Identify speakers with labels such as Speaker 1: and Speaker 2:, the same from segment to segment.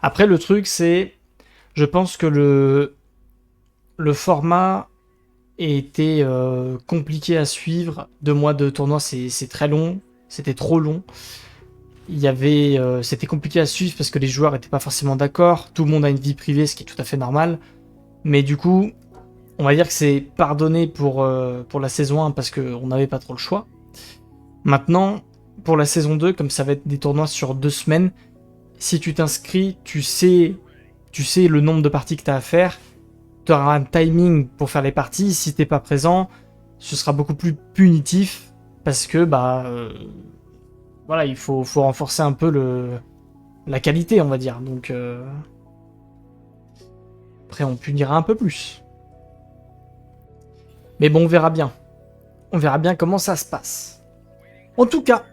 Speaker 1: Après, le truc, c'est... Je pense que le format était compliqué à suivre. 2 mois de tournoi, c'est très long. C'était trop long. C'était compliqué à suivre parce que les joueurs n'étaient pas forcément d'accord. Tout le monde a une vie privée, ce qui est tout à fait normal. Mais du coup, on va dire que c'est pardonné pour la saison 1 parce qu'on n'avait pas trop le choix. Maintenant, pour la saison 2, comme ça va être des tournois sur 2 semaines, si tu t'inscris, tu sais le nombre de parties que tu as à faire. Tu auras un timing pour faire les parties. Si t'es pas présent, ce sera beaucoup plus punitif parce que voilà, il faut renforcer un peu la qualité, on va dire. Donc après, on punira un peu plus. Mais bon, on verra bien. On verra bien comment ça se passe. En tout cas,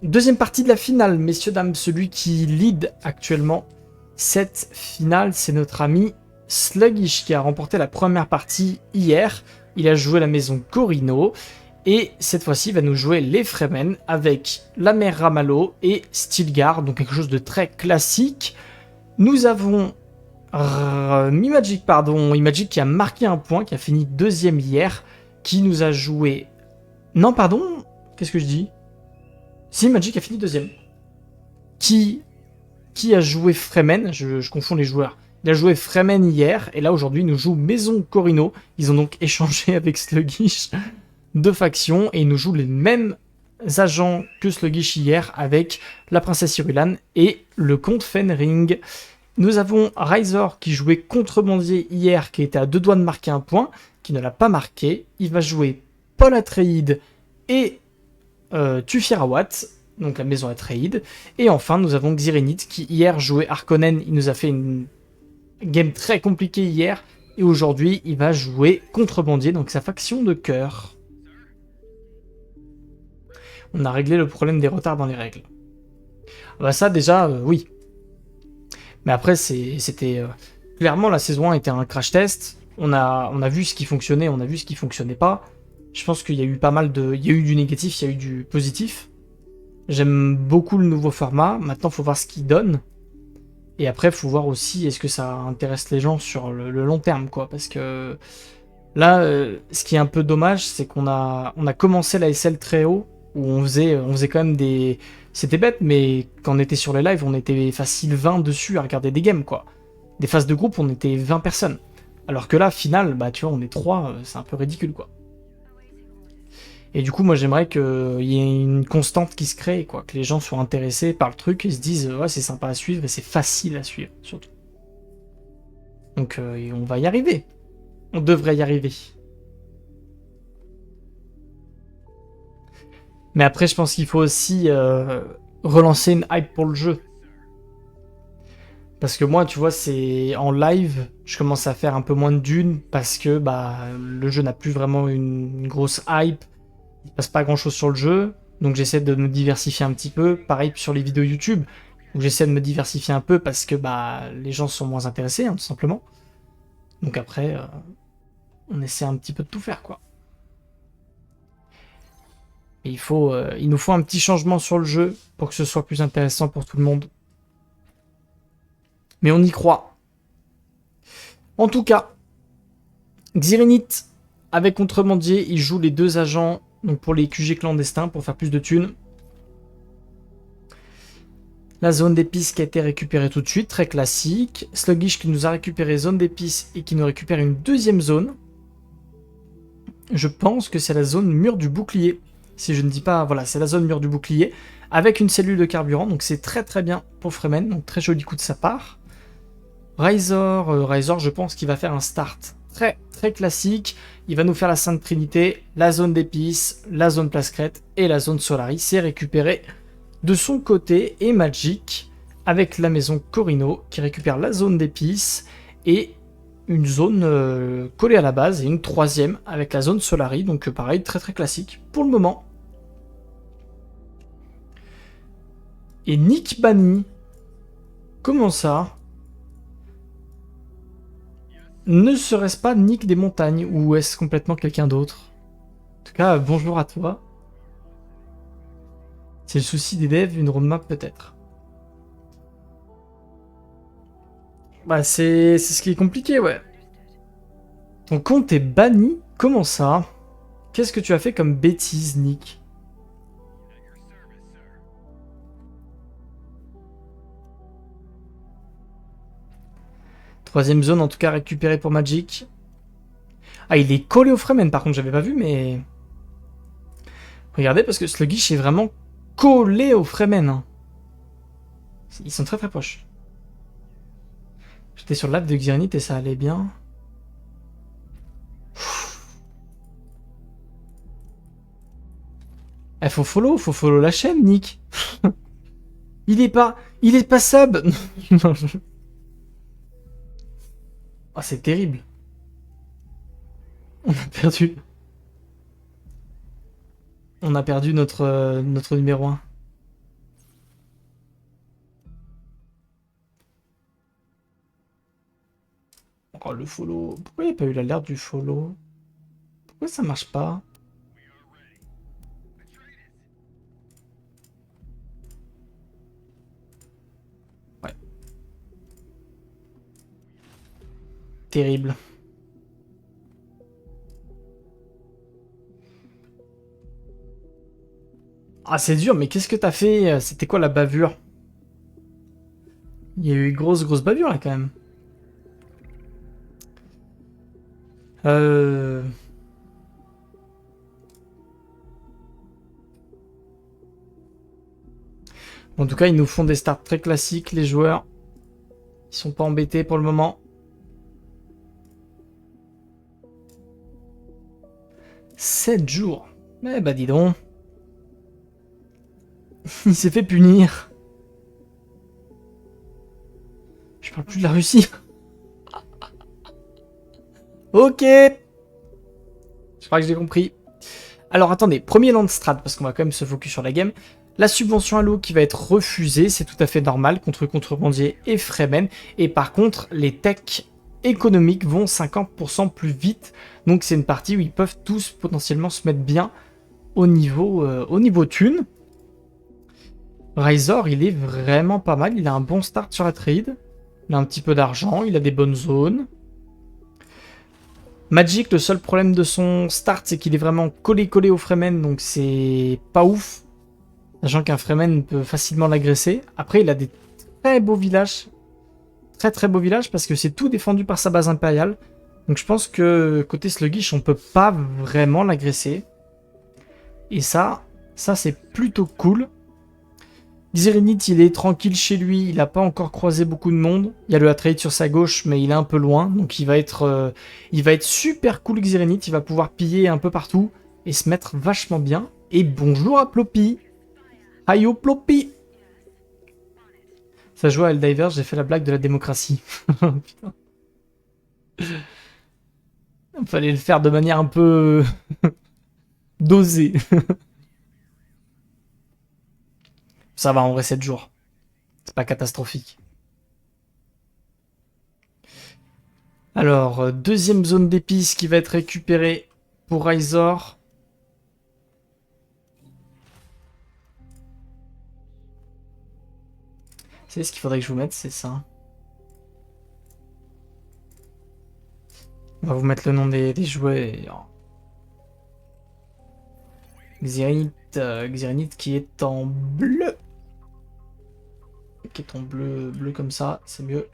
Speaker 1: deuxième partie de la finale, messieurs, dames. Celui qui lead actuellement cette finale, c'est notre ami Sluggish qui a remporté la première partie hier. Il a joué la maison Corino. Et cette fois-ci, il va nous jouer les Fremen avec la mère Ramallo et Stilgar, donc quelque chose de très classique. Nous avons Imagic qui a marqué un point, qui a fini deuxième hier, qui nous a joué... Non, pardon, qu'est-ce que je dis? Si, Magic a fini deuxième. Qui a joué Fremen, je confonds les joueurs. Il a joué Fremen hier, et là aujourd'hui il nous joue Maison Corino. Ils ont donc échangé avec Sluggish de factions, et ils nous jouent les mêmes agents que Sluggish hier, avec la princesse Irulan et le comte Fenring. Nous avons Razor qui jouait Contrebandier hier, qui était à 2 doigts de marquer un point, qui ne l'a pas marqué. Il va jouer Paul Atreides et Tufirawat, donc la maison Atreides. Et enfin, nous avons Xirinit qui hier jouait Harkonnen. Il nous a fait une game très compliquée hier. Et aujourd'hui, il va jouer Contrebandier, donc sa faction de cœur. On a réglé le problème des retards dans les règles. Bah ça déjà, oui. Mais après, c'était... clairement, la saison 1 était un crash test. On a vu ce qui fonctionnait, on a vu ce qui fonctionnait pas. Je pense qu'il y a eu pas mal de... Il y a eu du négatif, il y a eu du positif. J'aime beaucoup le nouveau format. Maintenant, il faut voir ce qu'il donne. Et après, il faut voir aussi est-ce que ça intéresse les gens sur le long terme, quoi. Parce que là, ce qui est un peu dommage, c'est on a commencé la SL très haut, où on faisait quand même des... C'était bête, mais quand on était sur les lives, on était facile 20 dessus à regarder des games, quoi. Des phases de groupe, on était 20 personnes. Alors que là, final, bah tu vois, on est 3, c'est un peu ridicule, quoi. Et du coup, moi, j'aimerais qu'il y ait une constante qui se crée, quoi. Que les gens soient intéressés par le truc et se disent, ouais, c'est sympa à suivre et c'est facile à suivre, surtout. Donc, on va y arriver. On devrait y arriver. Mais après, je pense qu'il faut aussi relancer une hype pour le jeu. Parce que moi, tu vois, c'est en live, je commence à faire un peu moins de dunes parce que le jeu n'a plus vraiment une grosse hype. Il se passe pas grand chose sur le jeu. Donc j'essaie de me diversifier un petit peu. Pareil sur les vidéos YouTube, où j'essaie de me diversifier un peu parce que les gens sont moins intéressés, hein, tout simplement. Donc après, on essaie un petit peu de tout faire, quoi. Et il nous faut un petit changement sur le jeu pour que ce soit plus intéressant pour tout le monde. Mais on y croit. En tout cas, Xirinit avec Contrebandier, il joue les 2 agents donc pour les QG clandestins pour faire plus de thunes. La zone d'épices qui a été récupérée tout de suite, très classique. Sluggish qui nous a récupéré zone d'épices et qui nous récupère une deuxième zone. Je pense que c'est la zone mur du bouclier. Si je ne dis pas, voilà, c'est la zone mur du bouclier avec une cellule de carburant, donc c'est très très bien pour Fremen, donc très joli coup de sa part. Razor, je pense qu'il va faire un start très très classique. Il va nous faire la Sainte Trinité, la zone d'épices, la zone Plascrète et la zone Solari. C'est récupéré de son côté. Et Magic avec la maison Corino qui récupère la zone d'épices et une zone collée à la base et une troisième avec la zone Solari. Donc pareil, très très classique pour le moment. Et Nick Bani, comment ça? Ne serait-ce pas Nick des montagnes ou est-ce complètement quelqu'un d'autre? En tout cas, bonjour à toi. C'est le souci des devs, une roadmap peut-être. Bah c'est ce qui est compliqué, ouais. Ton compte est banni? Comment ça? Qu'est-ce que tu as fait comme bêtise, Nick? Troisième zone, en tout cas, récupérée pour Magic. Ah, il est collé au Fremen, par contre, j'avais pas vu, mais... Regardez, parce que Sluggish est vraiment collé au Fremen. Hein. Ils sont très très proches. J'étais sur l'app de Xyranite et ça allait bien. Eh, faut follow la chaîne, Nick. Il est pas sub. Ah, c'est terrible. On a perdu. On a perdu notre numéro un. Oh, le follow. Pourquoi il n'y a pas eu l'alerte du follow? Pourquoi ça marche pas? Ouais, terrible. Ah, c'est dur, mais qu'est-ce que t'as fait? C'était quoi la bavure? Il y a eu grosse bavure là quand même. Euh... En tout cas, ils nous font des starts très classiques, les joueurs. Ils sont pas embêtés pour le moment. 7 jours. Eh bah dis donc. Il s'est fait punir. Je parle plus de la Russie. Ok. Je crois que j'ai compris. Alors attendez, premier land strat, parce qu'on va quand même se focus sur la game. La subvention à l'eau qui va être refusée, c'est tout à fait normal contre contrebandier et Fremen. Et par contre, les techs économiques vont 50% plus vite. Donc c'est une partie où ils peuvent tous potentiellement se mettre bien au niveau thune. Razor, il est vraiment pas mal. Il a un bon start sur la trade. Il a un petit peu d'argent, il a des bonnes zones. Magic, le seul problème de son start, c'est qu'il est vraiment collé au Fremen, donc c'est pas ouf. Sachant qu'un Fremen peut facilement l'agresser. Après, il a des très beaux villages. Très beaux villages, parce que c'est tout défendu par sa base impériale. Donc je pense que côté Sluggish, on peut pas vraiment l'agresser. Et ça c'est plutôt cool. Xyranite, il est tranquille chez lui, il n'a pas encore croisé beaucoup de monde. Il y a le Atreide sur sa gauche, mais il est un peu loin, donc il va être super cool Xyranite, il va pouvoir piller un peu partout et se mettre vachement bien. Et bonjour à Ploppy. Ayo Ploppy. Ça joue à Helldivers, j'ai fait la blague de la démocratie. Putain. Il fallait le faire de manière un peu dosée. Ça va en vrai 7 jours. C'est pas catastrophique. Alors, deuxième zone d'épices qui va être récupérée pour Razor. C'est ce qu'il faudrait que je vous mette, c'est ça. On va vous mettre le nom des jouets. Xyranite qui est en bleu. Qui est en bleu comme ça, c'est mieux.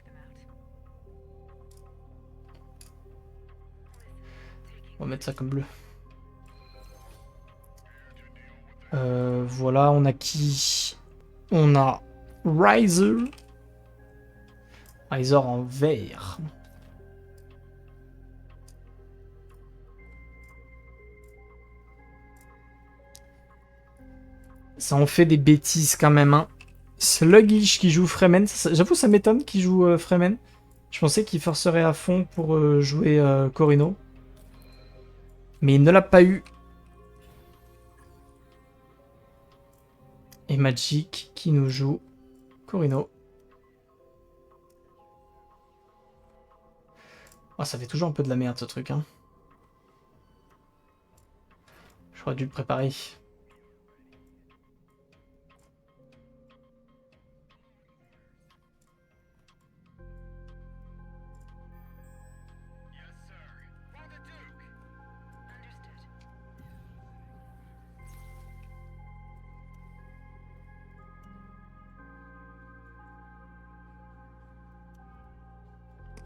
Speaker 1: On va mettre ça comme bleu. Voilà, on a qui? On a Razor. Razor en vert. Ça en fait des bêtises quand même, hein. Sluggish qui joue Fremen. J'avoue, ça m'étonne qu'il joue Fremen. Je pensais qu'il forcerait à fond pour jouer Corino. Mais il ne l'a pas eu. Et Magic qui nous joue Corino. Oh, ça fait toujours un peu de la merde ce truc, hein. J'aurais dû le préparer.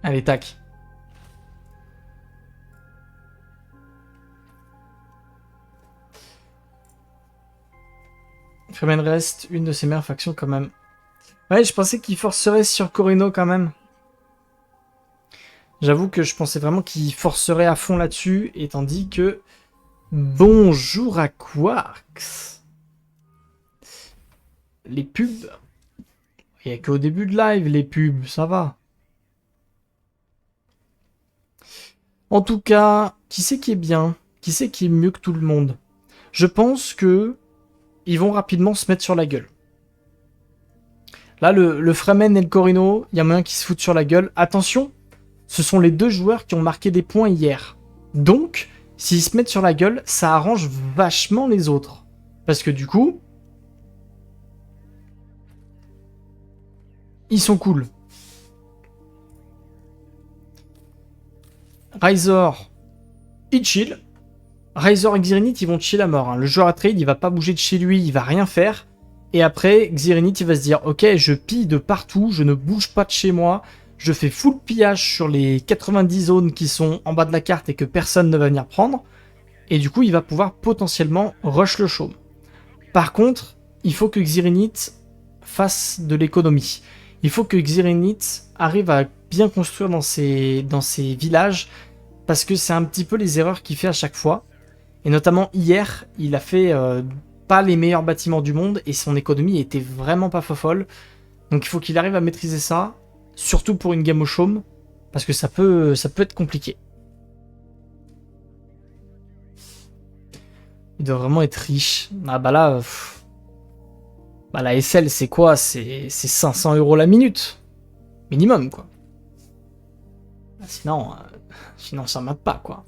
Speaker 1: Allez, tac. Fremen reste une de ses meilleures factions quand même. Ouais, je pensais qu'il forcerait sur Corino quand même. J'avoue que je pensais vraiment qu'il forcerait à fond là-dessus, et tandis que... Bonjour à Quarks. Les pubs. Il n'y a qu'au début de live, les pubs, ça va. En tout cas, qui c'est qui est bien? Qui c'est qui est mieux que tout le monde? Je pense que ils vont rapidement se mettre sur la gueule. Là, le Fremen et le Corino, il y a moyen qu'ils se foutent sur la gueule. Attention, ce sont les deux joueurs qui ont marqué des points hier. Donc, s'ils se mettent sur la gueule, ça arrange vachement les autres. Parce que du coup, ils sont cool. Razor, il chill. Razor et Xirinith, ils vont chill à mort. Hein. Le joueur à trade, il va pas bouger de chez lui, il va rien faire. Et après, Xirinith, il va se dire, ok, je pille de partout, je ne bouge pas de chez moi, je fais full pillage sur les 90 zones qui sont en bas de la carte et que personne ne va venir prendre. Et du coup, il va pouvoir potentiellement rush le chaume. Par contre, il faut que Xirinith fasse de l'économie. Il faut que Xirinith arrive à bien construire dans ses villages, parce que c'est un petit peu les erreurs qu'il fait à chaque fois. Et notamment hier, il a fait pas les meilleurs bâtiments du monde, et son économie était vraiment pas fofolle. Donc il faut qu'il arrive à maîtriser ça, surtout pour une game au chaume, parce que ça peut être compliqué. Il doit vraiment être riche. Ah bah là... Bah la SL, c'est quoi? C'est 500 € la minute. Minimum, quoi. Sinon ça mate pas, quoi.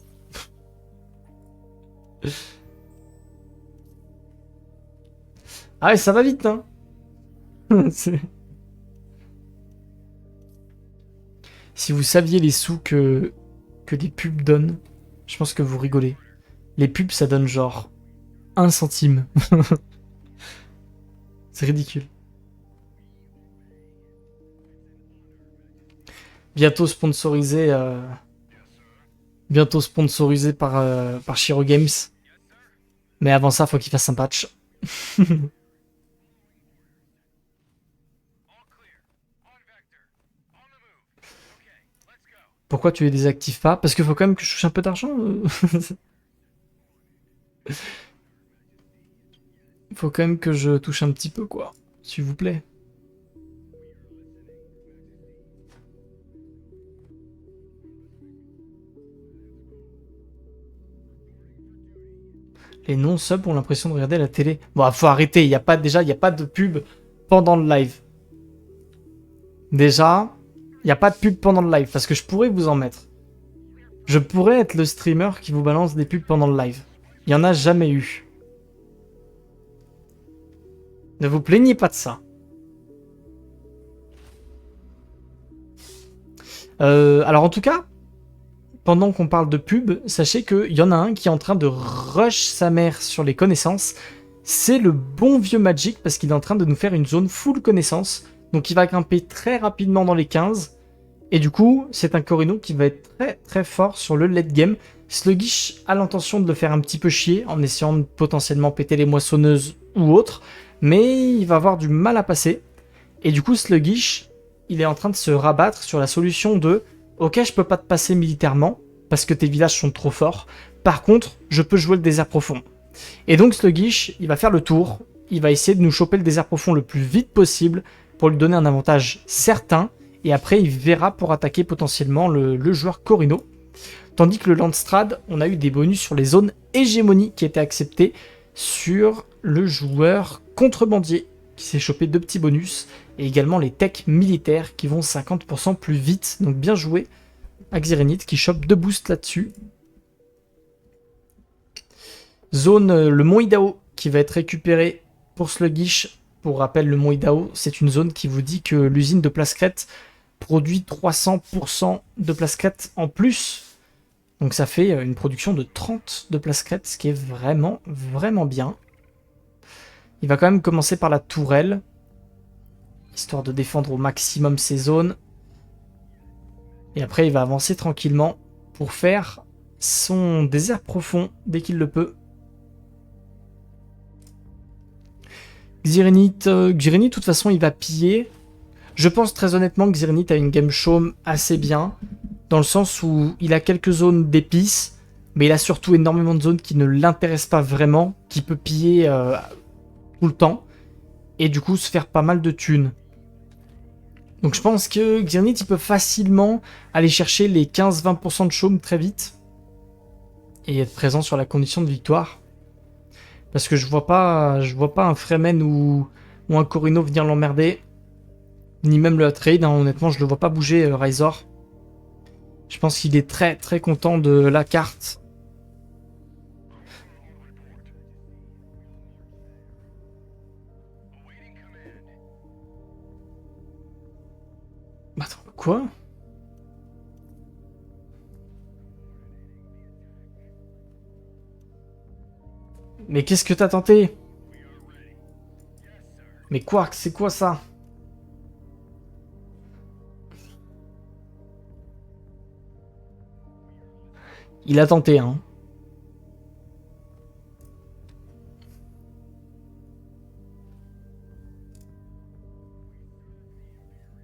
Speaker 1: Ah ouais, ça va vite, hein. Si vous saviez les sous que des pubs donnent, je pense que vous rigolez. Les pubs, ça donne genre 1 centime. C'est ridicule. Bientôt sponsorisé, par Shiro Games. Mais avant ça, faut qu'il fasse un patch. Pourquoi tu les désactives pas? Parce qu'il faut quand même que je touche un peu d'argent. Il faut quand même que je touche un petit peu, quoi. S'il vous plaît. Les non-subs ont l'impression de regarder la télé. Bon, faut arrêter. Il n'y a pas de pub pendant le live. Déjà, il n'y a pas de pub pendant le live, parce que je pourrais vous en mettre. Je pourrais être le streamer qui vous balance des pubs pendant le live. Il n'y en a jamais eu. Ne vous plaignez pas de ça. Alors en tout cas, pendant qu'on parle de pub, sachez qu'il y en a un qui est en train de rush sa mère sur les connaissances. C'est le bon vieux Magic, parce qu'il est en train de nous faire une zone full connaissances. Donc il va grimper très rapidement dans les 15. Et du coup, c'est un Corino qui va être très très fort sur le late game. Sluggish a l'intention de le faire un petit peu chier, en essayant de potentiellement péter les moissonneuses ou autre. Mais il va avoir du mal à passer. Et du coup, Sluggish, il est en train de se rabattre sur la solution de « Ok, je peux pas te passer militairement, parce que tes villages sont trop forts. Par contre, je peux jouer le désert profond. » Et donc Sluggish, il va faire le tour. Il va essayer de nous choper le désert profond le plus vite possible pour lui donner un avantage certain. Et après, il verra pour attaquer potentiellement le joueur Corino. Tandis que le Landstrad, on a eu des bonus sur les zones hégémonie qui étaient acceptés sur le joueur contrebandier, qui s'est chopé 2 petits bonus, et également les techs militaires qui vont 50% plus vite. Donc bien joué à Xirinith qui chope 2 boosts là-dessus. Zone, le Mont Idao, qui va être récupéré pour Sluggish. Pour rappel, le Mont Idao, c'est une zone qui vous dit que l'usine de Plascrète produit 300% de Plascrète en plus. Donc ça fait une production de 30 de Plascrète, ce qui est vraiment, vraiment bien. Il va quand même commencer par la tourelle, histoire de défendre au maximum ces zones. Et après, il va avancer tranquillement pour faire son désert profond dès qu'il le peut. Xirinith, de toute façon, il va piller. Je pense très honnêtement que Xirinith a une game show assez bien, dans le sens où il a quelques zones d'épices, mais il a surtout énormément de zones qui ne l'intéressent pas vraiment, qui peut piller tout le temps, et du coup se faire pas mal de thunes. Donc je pense que Xirinith, il peut facilement aller chercher les 15-20% de chaume très vite, et être présent sur la condition de victoire. Parce que je vois pas un Fremen ou un Corino venir l'emmerder. Ni même le trade, hein. Honnêtement, je le vois pas bouger, Razor. Je pense qu'il est très très content de la carte. Attends, quoi? Mais qu'est-ce que t'as tenté? Mais Quark, c'est quoi ça? Il a tenté, hein.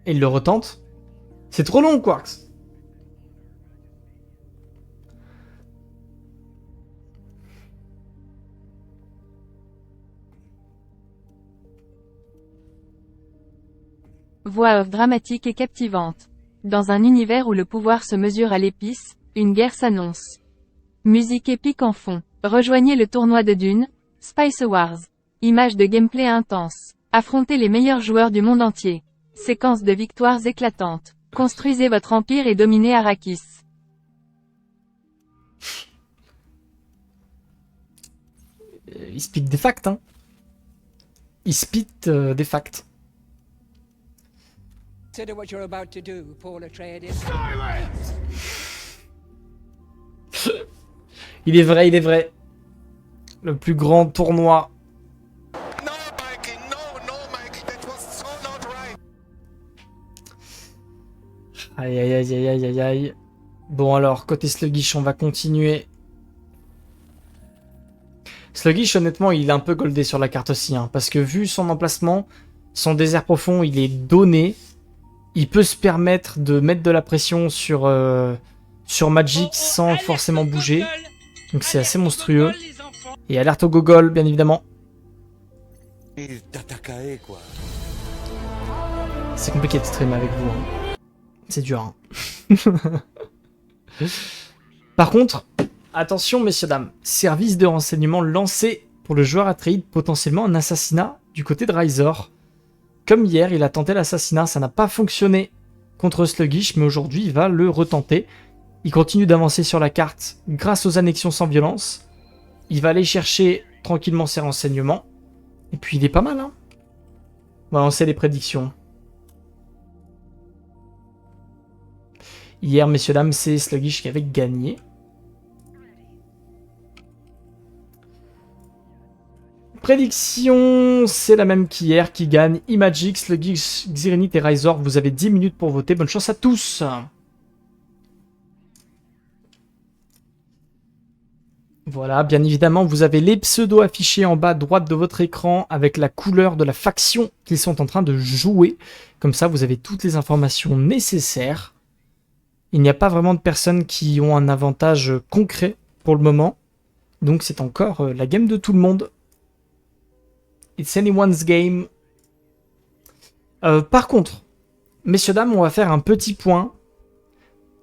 Speaker 1: Et il le retente. C'est trop long, Quarks.
Speaker 2: Voix off dramatique et captivante. Dans un univers où le pouvoir se mesure à l'épice, une guerre s'annonce. Musique épique en fond. Rejoignez le tournoi de Dune, Spice Wars. Images de gameplay intense. Affrontez les meilleurs joueurs du monde entier. Séquence de victoires éclatantes. Construisez votre empire et dominez Arrakis.
Speaker 1: Il speak des facts, hein. Il spit des facts.
Speaker 3: Consider what you're about to do, Paul Atreides.
Speaker 1: Il est vrai, il est vrai. Le plus grand tournoi.
Speaker 4: No, Mikey, no, Mikey, that was so not right.
Speaker 1: Aïe aïe aïe aïe aïe aïe aïe. Bon alors, côté Sluggish, on va continuer. Sluggish, honnêtement, il est un peu goldé sur la carte aussi, hein, parce que vu son emplacement, son désert profond, il est donné. Il peut se permettre de mettre de la pression sur Magic sans forcément bouger. Donc c'est assez monstrueux. Et alerte au gogol, bien évidemment.
Speaker 4: Il t'attaquait, quoi.
Speaker 1: C'est compliqué de stream avec vous. Hein. C'est dur. Hein. Par contre, attention messieurs dames. Service de renseignement lancé pour le joueur Atreides, potentiellement un assassinat du côté de Razor. Comme hier, il a tenté l'assassinat, ça n'a pas fonctionné contre Sluggish, mais aujourd'hui, il va le retenter. Il continue d'avancer sur la carte grâce aux annexions sans violence. Il va aller chercher tranquillement ses renseignements. Et puis, il est pas mal, hein. On va lancer les prédictions. Hier, messieurs, dames, c'est Sluggish qui avait gagné. Prédiction, c'est la même qu'hier, qui gagne Imagic, Sluggish, Xirinith et Razor. Vous avez 10 minutes pour voter. Bonne chance à tous. Voilà, bien évidemment, vous avez les pseudos affichés en bas à droite de votre écran avec la couleur de la faction qu'ils sont en train de jouer. Comme ça, vous avez toutes les informations nécessaires. Il n'y a pas vraiment de personnes qui ont un avantage concret pour le moment. Donc c'est encore la game de tout le monde. It's anyone's game. Par contre, messieurs, dames, on va faire un petit point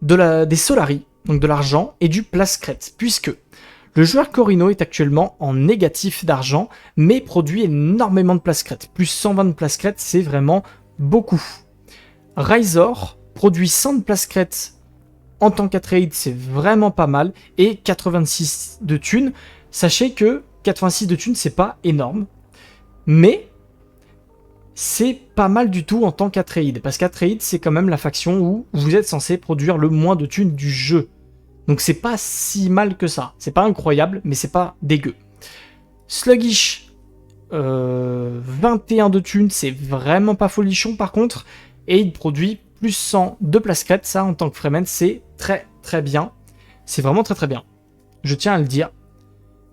Speaker 1: des Solari, donc de l'argent, et du Plascret, puisque le joueur Corino est actuellement en négatif d'argent, mais produit énormément de Plascret. Plus 120 de Plascret, c'est vraiment beaucoup. Razor produit 100 de Plascret en tant qu'Atreides, c'est vraiment pas mal, et 86 de thunes. Sachez que 86 de thunes, c'est pas énorme. Mais c'est pas mal du tout en tant qu'Atreides, parce qu'Atreides, c'est quand même la faction où vous êtes censé produire le moins de thunes du jeu. Donc c'est pas si mal que ça. C'est pas incroyable, mais c'est pas dégueu. Sluggish, 21 de thunes, c'est vraiment pas folichon par contre, et il produit plus 100 de place crête, ça en tant que Fremen, c'est très très bien. C'est vraiment très très bien. Je tiens à le dire.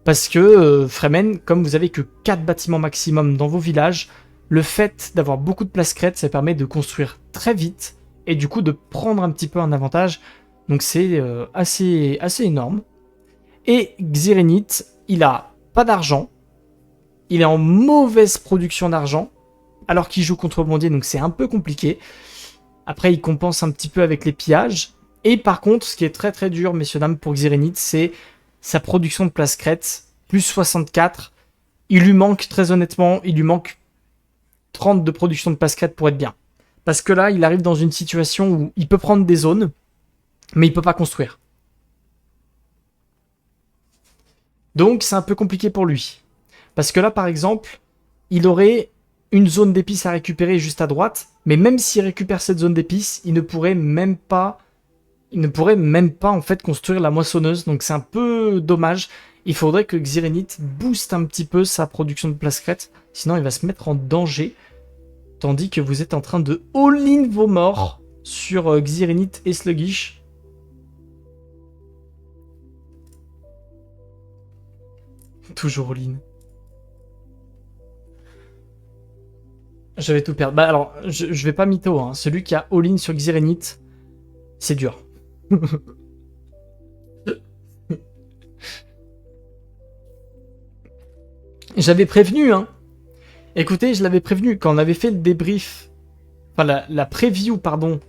Speaker 1: Parce que Fremen, comme vous avez que 4 bâtiments maximum dans vos villages, le fait d'avoir beaucoup de place crête, ça permet de construire très vite et du coup de prendre un petit peu un avantage. Donc c'est assez énorme. Et Xirinith, il a pas d'argent. Il est en mauvaise production d'argent. Alors qu'il joue contre Bondier, donc c'est un peu compliqué. Après, il compense un petit peu avec les pillages. Et par contre, ce qui est très très dur, messieurs dames, pour Xirinith, c'est sa production de place crête, plus 64. Il lui manque, très honnêtement, il lui manque 30 de production de place crête pour être bien. Parce que là, il arrive dans une situation où il peut prendre des zones, mais il peut pas construire. Donc, c'est un peu compliqué pour lui. Parce que là, par exemple, il aurait une zone d'épices à récupérer juste à droite, mais même s'il récupère cette zone d'épices, il ne pourrait même pas en fait construire la moissonneuse, donc c'est un peu dommage. Il faudrait que Xirinith booste un petit peu sa production de place crête, sinon il va se mettre en danger, tandis que vous êtes en train de all-in vos morts sur Xirinith et Sluggish. Toujours all-in. Je vais tout perdre. Bah alors, je vais pas mytho, hein. Celui qui a all-in sur Xirinith, c'est dur. J'avais prévenu, hein. Écoutez, je l'avais prévenu quand on avait fait le débrief, enfin la preview, pardon,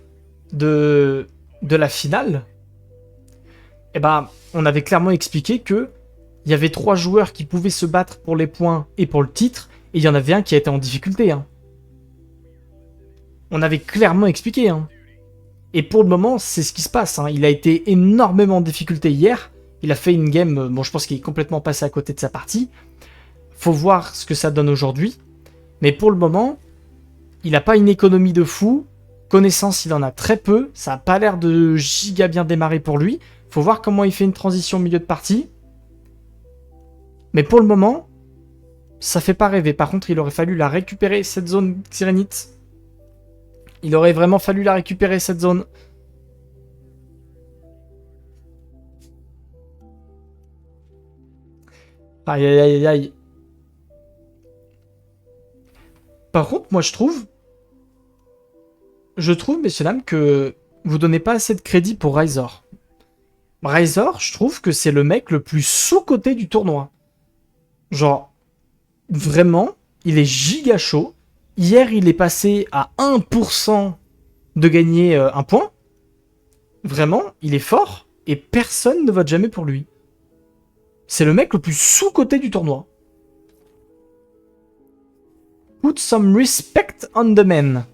Speaker 1: de la finale. Eh ben, on avait clairement expliqué que il y avait 3 joueurs qui pouvaient se battre pour les points et pour le titre, et il y en avait un qui était en difficulté, hein. On avait clairement expliqué, hein. Et pour le moment, c'est ce qui se passe, hein. Il a été énormément en difficulté hier. Il a fait une game, bon, je pense qu'il est complètement passé à côté de sa partie. Faut voir ce que ça donne aujourd'hui. Mais pour le moment, il n'a pas une économie de fou. Connaissance, il en a très peu. Ça n'a pas l'air de giga bien démarrer pour lui. Faut voir comment il fait une transition au milieu de partie. Mais pour le moment, ça fait pas rêver. Par contre, il aurait fallu la récupérer, cette zone Xirinith. Il aurait vraiment fallu la récupérer, cette zone. Aïe, aïe, aïe, aïe. Par contre, moi, je trouve, messieurs, dames, que vous donnez pas assez de crédit pour Razor. Razor, je trouve que c'est le mec le plus sous-coté du tournoi. Genre, vraiment, il est giga chaud. Hier, il est passé à 1% de gagner un point. Vraiment, il est fort et personne ne vote jamais pour lui. C'est le mec le plus sous-coté du tournoi. Put some respect on the man.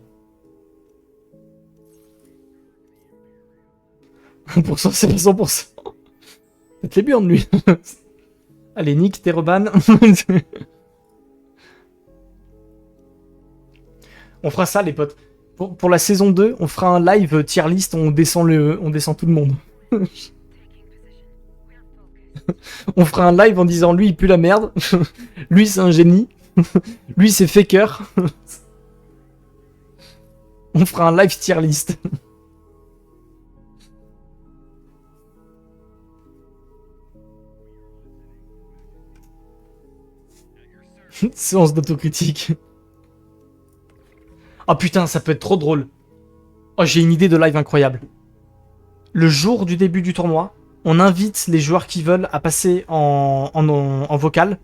Speaker 1: 1%, c'est pas 100%. Faites les burnes, lui. Allez, Nick, t'es reban. On fera ça, les potes. Pour la saison 2, on fera un live tier list, on descend tout le monde. On fera un live en disant lui il pue la merde, lui c'est un génie, lui c'est faker. On fera un live tier list. Séance d'autocritique. Ah putain, ça peut être trop drôle. Oh, j'ai une idée de live incroyable. Le jour du début du tournoi, on invite les joueurs qui veulent à passer en vocal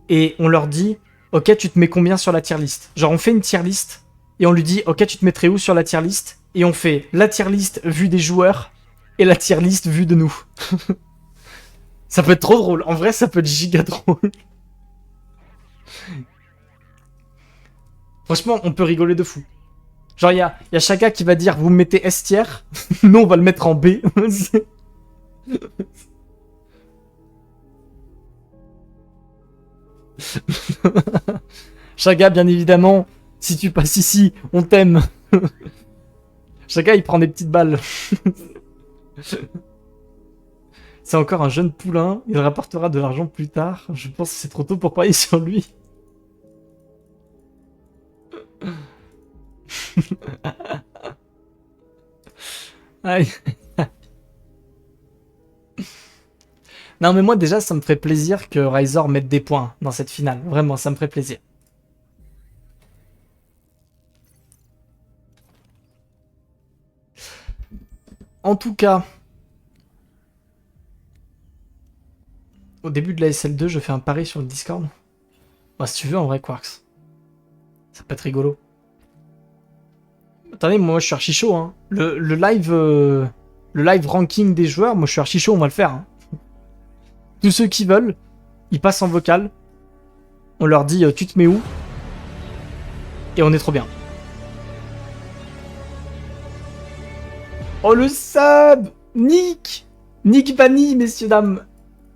Speaker 1: et on leur dit ok, tu te mets combien sur la tier list. Genre on fait une tier list et on lui dit ok, tu te mettrais où sur la tier list, et on fait la tier list vue des joueurs et la tier list vue de nous. Ça peut être trop drôle. En vrai, ça peut être giga drôle. Franchement, on peut rigoler de fou. Genre, il y a Chaka qui va dire vous me mettez S tier. Nous, on va le mettre en B. Chaka, bien évidemment, si tu passes ici, on t'aime. Chaka, il prend des petites balles. C'est encore un jeune poulain. Il rapportera de l'argent plus tard. Je pense que c'est trop tôt pour parier sur lui. Aïe. Non, mais moi, déjà, ça me ferait plaisir que Razor mette des points dans cette finale. Vraiment, ça me ferait plaisir. En tout cas, au début de la SL2, je fais un pari sur le Discord. Bah, si tu veux, en vrai, Quarks. Ça peut être rigolo. Attendez, moi, je suis archi chaud, hein. Le live ranking des joueurs, moi, je suis archi chaud, on va le faire. Hein. Tous ceux qui veulent, ils passent en vocal. On leur dit, tu te mets où? Et on est trop bien. Oh, le sub! Nick! Nick Banny, messieurs, dames.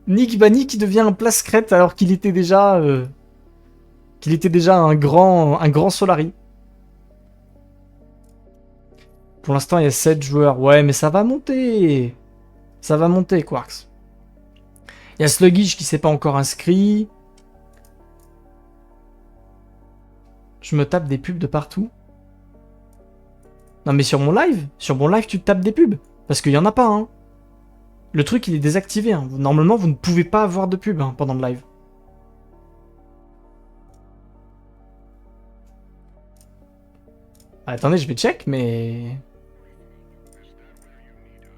Speaker 1: Nick Banny qui devient un place crête alors qu'il était déjà... un grand Solari. Pour l'instant, il y a 7 joueurs. Ouais, mais ça va monter. Ça va monter, Quarks. Il y a Sluggish qui s'est pas encore inscrit. Je me tape des pubs de partout. Non, mais sur mon live, tu te tapes des pubs. Parce qu'il y en a pas, hein. Le truc, il est désactivé. Hein. Normalement, vous ne pouvez pas avoir de pub hein, pendant le live. Ah, attendez, je vais check, mais...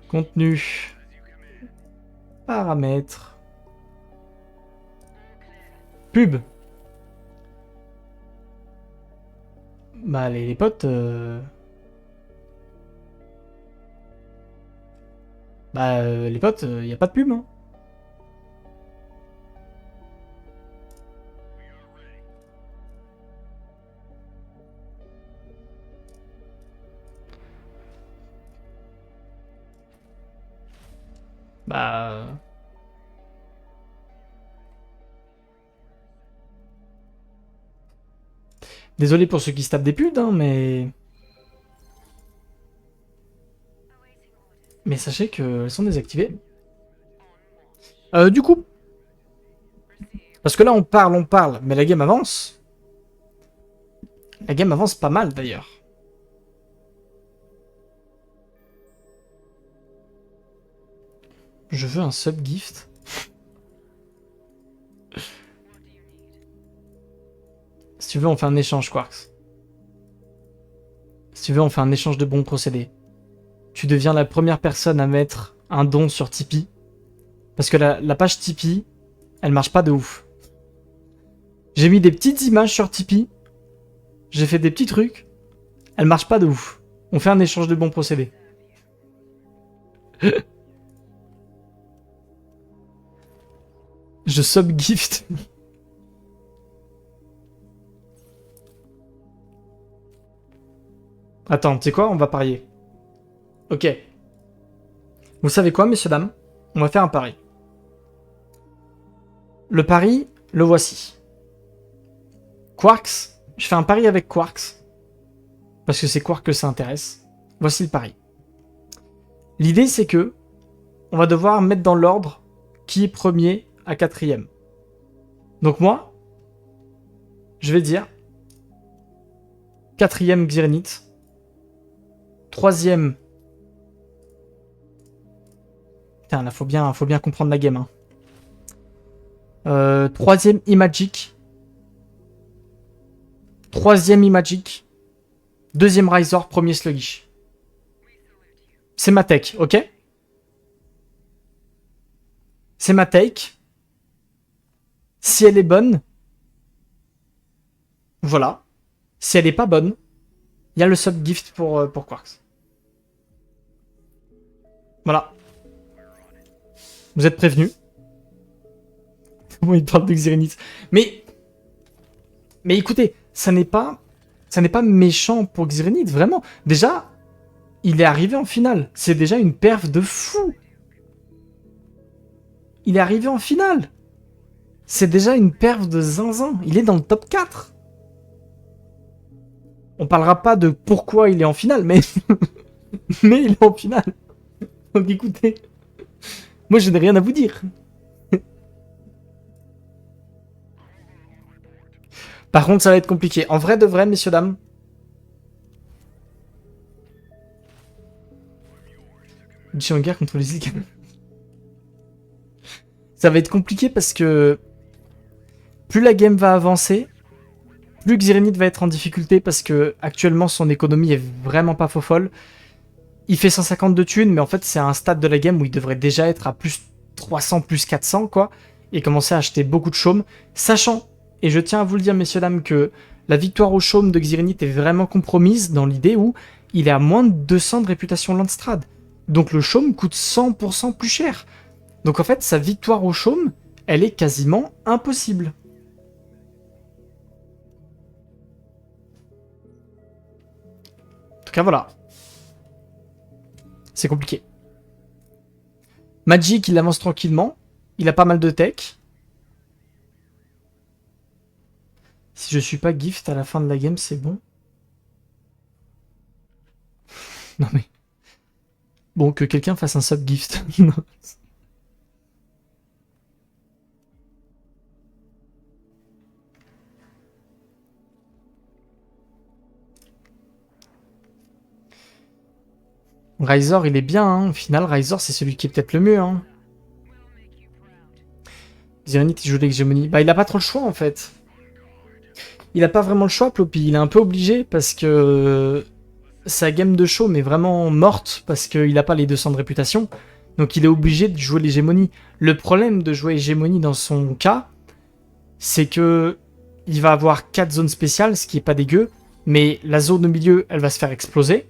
Speaker 1: Contenu. Paramètres. Pub. Bah, les potes... Bah, les potes, y a pas de pub, hein. Bah... Désolé pour ceux qui se tapent des pubs, hein, mais... Mais sachez qu'elles sont désactivées. Du coup... Parce que là, on parle, mais la game avance. La game avance pas mal, d'ailleurs. Je veux un sub gift. Si tu veux, on fait un échange, Quarks. Si tu veux, on fait un échange de bons procédés. Tu deviens la première personne à mettre un don sur Tipeee. Parce que la page Tipeee, elle marche pas de ouf. J'ai mis des petites images sur Tipeee. J'ai fait des petits trucs. Elle marche pas de ouf. On fait un échange de bons procédés. Je subgift. Attends, tu sais quoi? On va parier. Ok. Vous savez quoi, messieurs, dames? On va faire un pari. Le pari, le voici. Quarks. Je fais un pari avec Quarks. Parce que c'est Quarks que ça intéresse. Voici le pari. L'idée, c'est que on va devoir mettre dans l'ordre qui est premier à quatrième. Donc moi, je vais dire quatrième Xirinith, troisième... Putain, là, faut bien comprendre la game. Hein. Troisième Imagic. Troisième Imagic. Deuxième Razor, premier Sluggish. C'est ma take, ok? C'est ma take. Si elle est bonne, voilà. Si elle est pas bonne, il y a le sub-gift pour Quarks. Voilà. Vous êtes prévenus. Comment il parle de Xirinith. Mais écoutez, ça n'est pas méchant pour Xirinith, vraiment. Déjà, il est arrivé en finale. C'est déjà une perf de fou. Il est arrivé en finale. C'est déjà une perf de zinzin. Il est dans le top 4. On parlera pas de pourquoi il est en finale, mais... mais il est en finale. Donc écoutez, moi je n'ai rien à vous dire. Par contre, ça va être compliqué. En vrai de vrai, messieurs, dames. Mission en guerre contre les îles. Ça va être compliqué parce que plus la game va avancer, plus Xirinith va être en difficulté parce que actuellement son économie est vraiment pas folle. Il fait 150 de thunes, mais en fait c'est un stade de la game où il devrait déjà être à plus 300, plus 400 quoi, et commencer à acheter beaucoup de chaumes, sachant, et je tiens à vous le dire messieurs dames, que la victoire au chaume de Xirinith est vraiment compromise dans l'idée où il est à moins de 200 de réputation Landstrad. Donc le chaume coûte 100% plus cher. Donc en fait sa victoire au chaume, elle est quasiment impossible. En tout cas voilà. C'est compliqué. Magic, il avance tranquillement. Il a pas mal de tech. Si je suis pas gift à la fin de la game, c'est bon. Non mais... Bon, que quelqu'un fasse un sub gift. Ryzor, il est bien, hein. Au final, Ryzor, c'est celui qui est peut-être le mieux, hein. Xirinith, il joue l'hégémonie. Bah, il a pas trop le choix, en fait. Il a pas vraiment le choix, Ploppy. Il est un peu obligé, parce que... Sa game de chaume est vraiment morte, parce qu'il a pas les 200 de réputation. Donc, il est obligé de jouer l'hégémonie. Le problème de jouer hégémonie dans son cas, c'est que... Il va avoir 4 zones spéciales, ce qui est pas dégueu. Mais la zone au milieu, elle va se faire exploser.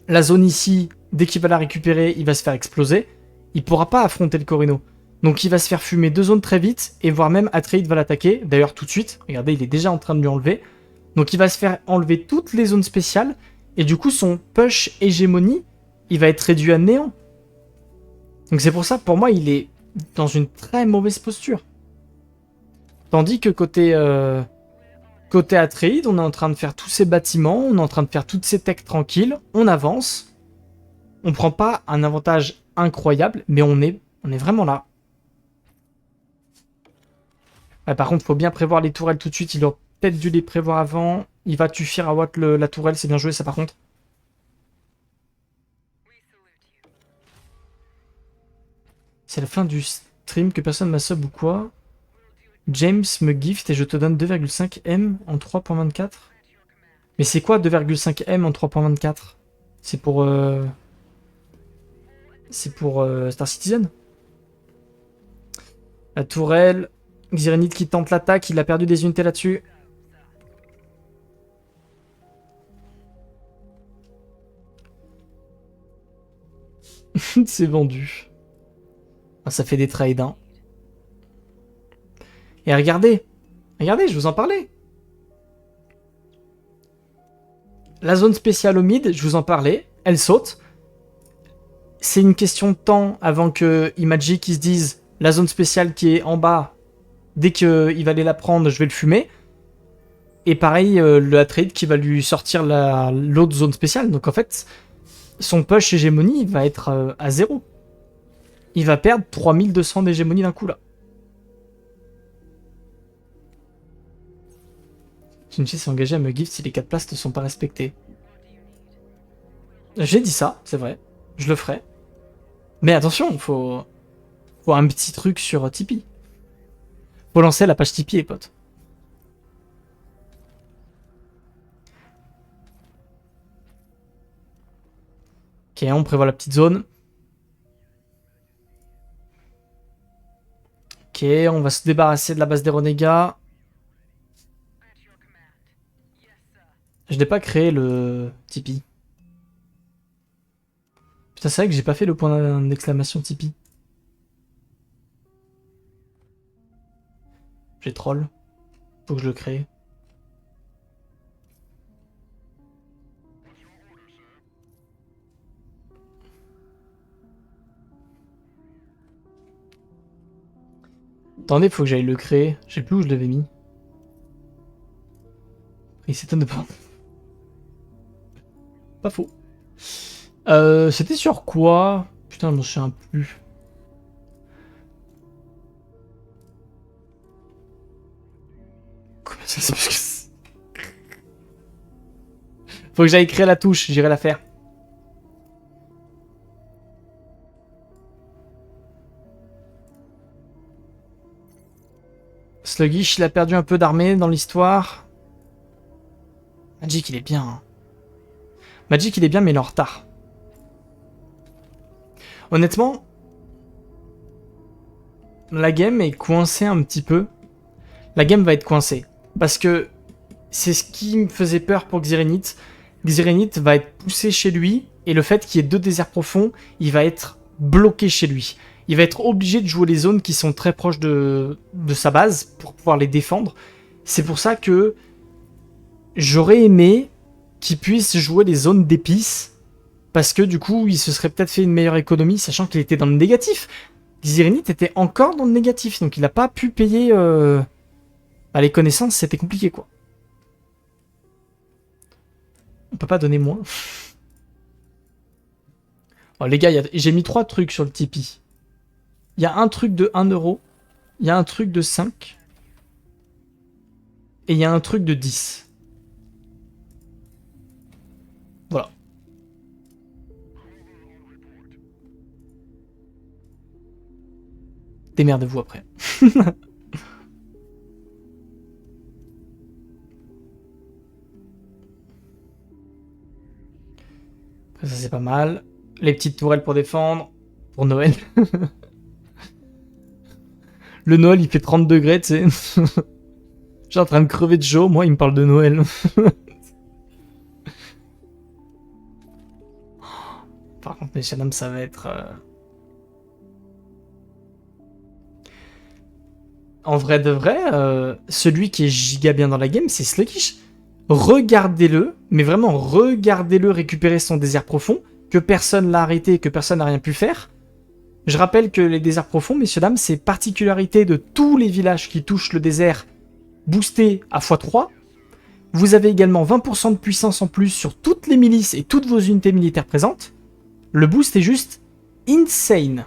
Speaker 1: La zone ici, dès qu'il va la récupérer, il va se faire exploser. Il pourra pas affronter le Corino. Donc il va se faire fumer 2 zones très vite, et voire même Atreide va l'attaquer, d'ailleurs tout de suite. Regardez, il est déjà en train de lui enlever. Donc il va se faire enlever toutes les zones spéciales, et du coup son push hégémonie, il va être réduit à néant. Donc c'est pour ça, pour moi, il est dans une très mauvaise posture. Tandis que côté Atreide, on est en train de faire tous ces bâtiments, on est en train de faire toutes ces techs tranquilles, on avance. On prend pas un avantage incroyable, mais on est vraiment là. Ouais, par contre, il faut bien prévoir les tourelles tout de suite. Il aurait peut-être dû les prévoir avant. Il va tuer à Watt la tourelle, c'est bien joué ça par contre. C'est la fin du stream que personne m'a sub ou quoi? James me gift et je te donne 2,5 M en 3.24. Mais c'est quoi 2,5 M en 3.24? C'est pour... C'est pour Star Citizen. La tourelle. Xirinith qui tente l'attaque. Il a perdu des unités là-dessus. C'est vendu. Ah, ça fait des trades, hein. Et regardez. Regardez, je vous en parlais. La zone spéciale au mid, je vous en parlais. Elle saute. C'est une question de temps avant que Imagic se dise la zone spéciale qui est en bas, dès qu'il va aller la prendre, je vais le fumer. Et pareil, le Atreide qui va lui sortir l'autre zone spéciale. Donc en fait, son push hégémonie va être à 0. Il va perdre 3200 d'hégémonie d'un coup là. Shinji s'est engagé à me gift si les 4 places ne sont pas respectées. J'ai dit ça, c'est vrai. Je le ferai. Mais attention, il faut un petit truc sur Tipeee. Faut lancer la page Tipeee, les potes. Ok, on prévoit la petite zone. Ok, on va se débarrasser de la base des renégats. Je n'ai pas créé le Tipeee. Putain, c'est vrai que j'ai pas fait le point d'exclamation Tipeee. J'ai troll. Faut que je le crée. Attendez, faut que j'aille le créer. Je sais plus où je l'avais mis. Il s'étonne de pas. Pas faux. C'était sur quoi? Putain, je m'en souviens plus. Comment ça se passe? Faut que j'aille créer la touche, j'irai la faire. Sluggish, il a perdu un peu d'armée dans l'histoire. Magic, il est bien. Hein. Magic, il est bien, mais il est en retard. Honnêtement, la game est coincée un petit peu. La game va être coincée. Parce que c'est ce qui me faisait peur pour Xirinith. Xirinith va être poussé chez lui. Et le fait qu'il y ait 2 déserts profonds, il va être bloqué chez lui. Il va être obligé de jouer les zones qui sont très proches de sa base pour pouvoir les défendre. C'est pour ça que j'aurais aimé qu'il puisse jouer les zones d'épices. Parce que du coup, il se serait peut-être fait une meilleure économie, sachant qu'il était dans le négatif. Xirinith était encore dans le négatif, donc il n'a pas pu payer les connaissances, c'était compliqué quoi. On peut pas donner moins. Oh, les gars, j'ai mis 3 trucs sur le Tipeee. Il y a un truc de 1 euro, il y a un truc de 5, et il y a un truc de 10. Voilà. Démerdez-vous après. Après, ça c'est pas mal. Les petites tourelles pour défendre. Pour Noël. Le Noël il fait 30 degrés, tu sais. Je suis en train de crever de chaud, moi il me parle de Noël. Par contre, messieurs dames, ça va être... En vrai de vrai, celui qui est giga bien dans la game, c'est Sluggish. Regardez-le, mais vraiment regardez-le récupérer son désert profond, que personne l'a arrêté, que personne n'a rien pu faire. Je rappelle que les déserts profonds, messieurs dames, c'est particularité de tous les villages qui touchent le désert boosté à x3. Vous avez également 20% de puissance en plus sur toutes les milices et toutes vos unités militaires présentes. Le boost est juste insane.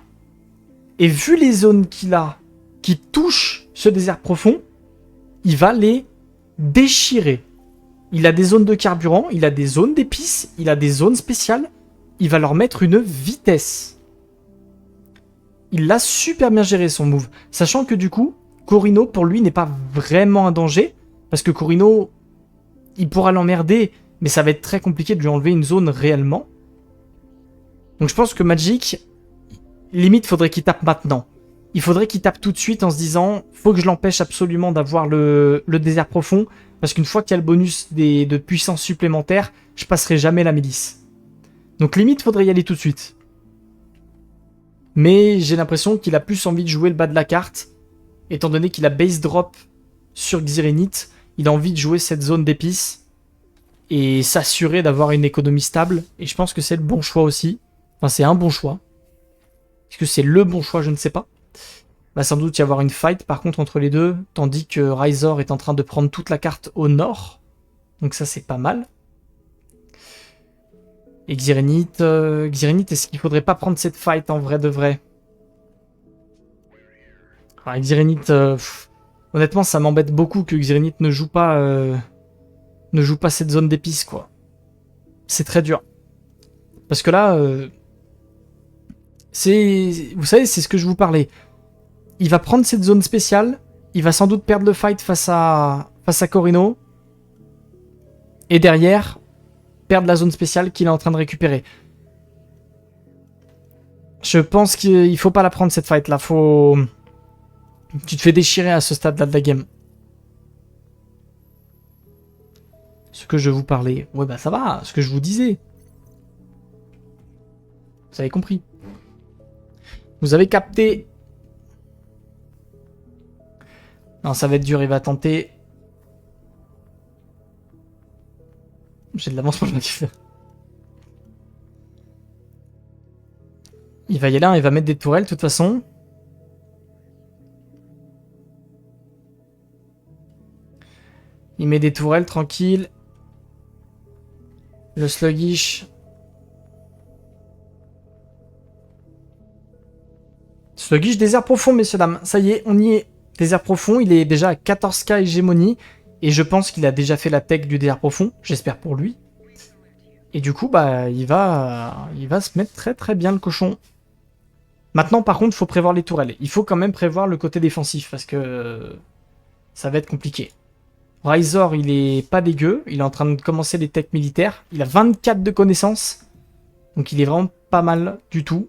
Speaker 1: Et vu les zones qu'il a, qui touchent ce désert profond, il va les déchirer. Il a des zones de carburant, il a des zones d'épices, il a des zones spéciales. Il va leur mettre une vitesse. Il l'a super bien géré son move. Sachant que du coup, Corino pour lui n'est pas vraiment un danger. Parce que Corino, il pourra l'emmerder, mais ça va être très compliqué de lui enlever une zone réellement. Donc je pense que Magic, limite, faudrait qu'il tape maintenant. Il faudrait qu'il tape tout de suite en se disant faut que je l'empêche absolument d'avoir le désert profond. Parce qu'une fois qu'il y a le bonus de puissance supplémentaire, je passerai jamais la milice. Donc limite, faudrait y aller tout de suite. Mais j'ai l'impression qu'il a plus envie de jouer le bas de la carte. Étant donné qu'il a base drop sur Xirinith, il a envie de jouer cette zone d'épices. Et s'assurer d'avoir une économie stable. Et je pense que c'est le bon choix aussi. Enfin, c'est un bon choix. Est-ce que c'est le bon choix? Je ne sais pas. Va sans doute y avoir une fight par contre entre les deux. Tandis que Ryzor est en train de prendre toute la carte au nord. Donc ça c'est pas mal. Et Xirinith, est-ce qu'il faudrait pas prendre cette fight en vrai de vrai? Enfin, Xirinith, honnêtement, ça m'embête beaucoup que Xirinith ne joue pas cette zone d'épices, quoi. C'est très dur. Parce que là, vous savez, c'est ce que je vous parlais. Il va prendre cette zone spéciale, il va sans doute perdre le fight face à Corino. Et derrière, perdre la zone spéciale qu'il est en train de récupérer. Je pense qu'il faut pas la prendre cette fight là. Tu te fais déchirer à ce stade là de la game. Ce que je vous parlais. Ouais bah ça va, ce que je vous disais. Vous avez compris. Vous avez capté. Non, ça va être dur, il va tenter. J'ai de l'avance pour le faire. Il va y aller, il va mettre des tourelles de toute façon. Il met des tourelles tranquille. Le Sluggish. Sluggish, désert profond, messieurs dames. Ça y est, on y est. Désert profond, il est déjà à 14k hégémonie. Et je pense qu'il a déjà fait la tech du désert profond. J'espère pour lui. Et du coup, bah, il va se mettre très très bien le cochon. Maintenant, par contre, il faut prévoir les tourelles. Il faut quand même prévoir le côté défensif. Parce que Ça va être compliqué. Ryzor, il est pas dégueu. Il est en train de commencer les techs militaires. Il a 24 de connaissances. Donc il est vraiment pas mal du tout.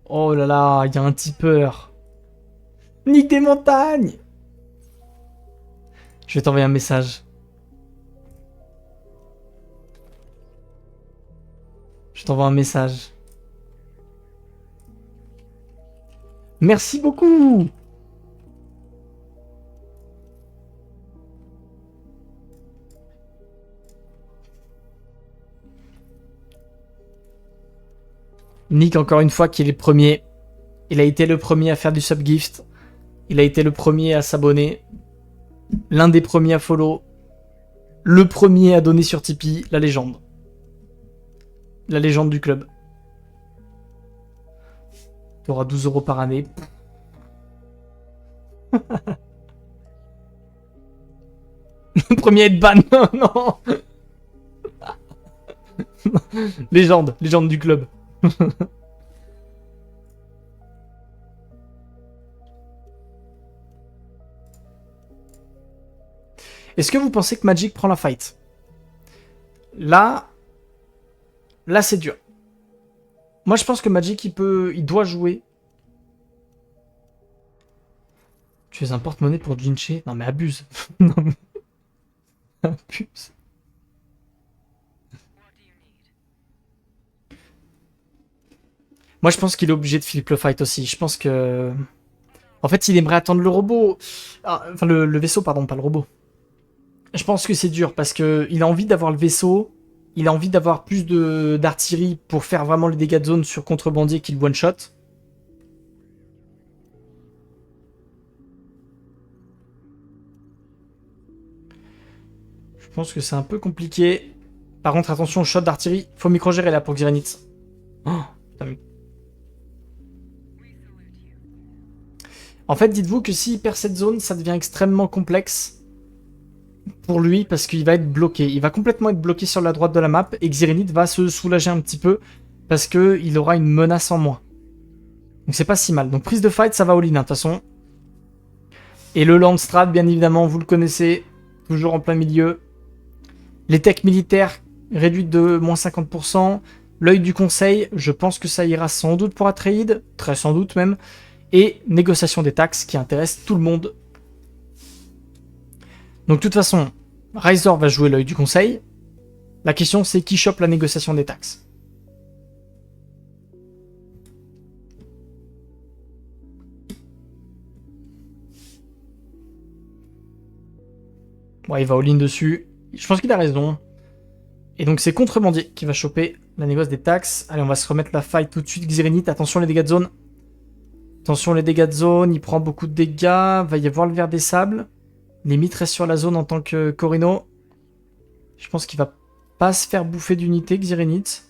Speaker 1: Oh là là, il y a un tipeur. Nique des montagnes! Je vais t'envoyer un message. Je t'envoie un message. Merci beaucoup! Nick, encore une fois, qui est le premier. Il a été le premier à faire du subgift. Il a été le premier à s'abonner. L'un des premiers à follow. Le premier à donner sur Tipeee. La légende. La légende du club. Tu auras 12 € par année. Le premier à être ban. Non. Légende. Légende du club. Est-ce que vous pensez que Magic prend la fight? Là c'est dur. Moi je pense que Magic il doit jouer. Tu es un porte-monnaie pour Jinche? Non mais abuse. Non mais... abuse. Moi je pense qu'il est obligé de flip le fight aussi. Je pense que... En fait il aimerait attendre le robot. Ah, enfin le vaisseau pardon, pas le robot. Je pense que c'est dur parce que il a envie d'avoir le vaisseau, il a envie d'avoir plus d'artillerie pour faire vraiment les dégâts de zone sur contrebandier qu'il one-shot. Je pense que c'est un peu compliqué. Par contre, attention, shot d'artillerie, faut micro-gérer là pour Xirinith. Oh, putain. En fait, dites-vous que s'il perd cette zone, ça devient extrêmement complexe pour lui parce qu'il va être bloqué. Il va complètement être bloqué sur la droite de la map et Xirinith va se soulager un petit peu parce qu'il aura une menace en moins. Donc c'est pas si mal. Donc prise de fight, ça va all-in de toute façon. Et le Landstrat, bien évidemment, vous le connaissez, toujours en plein milieu. Les techs militaires réduites de moins 50%. L'œil du conseil, je pense que ça ira sans doute pour Atreide, très sans doute même. Et négociation des taxes qui intéresse tout le monde. Donc de toute façon, Ryzor va jouer l'œil du conseil. La question c'est qui chope la négociation des taxes. Ouais, il va all-in dessus. Je pense qu'il a raison. Et donc c'est Contrebandier qui va choper la négoce des taxes. Allez, on va se remettre la fight tout de suite. Xirinith, attention les dégâts de zone. Attention les dégâts de zone, il prend beaucoup de dégâts. Va y avoir le ver des sables. Limite reste sur la zone en tant que Corino. Je pense qu'il va pas se faire bouffer d'unité, Xirinith.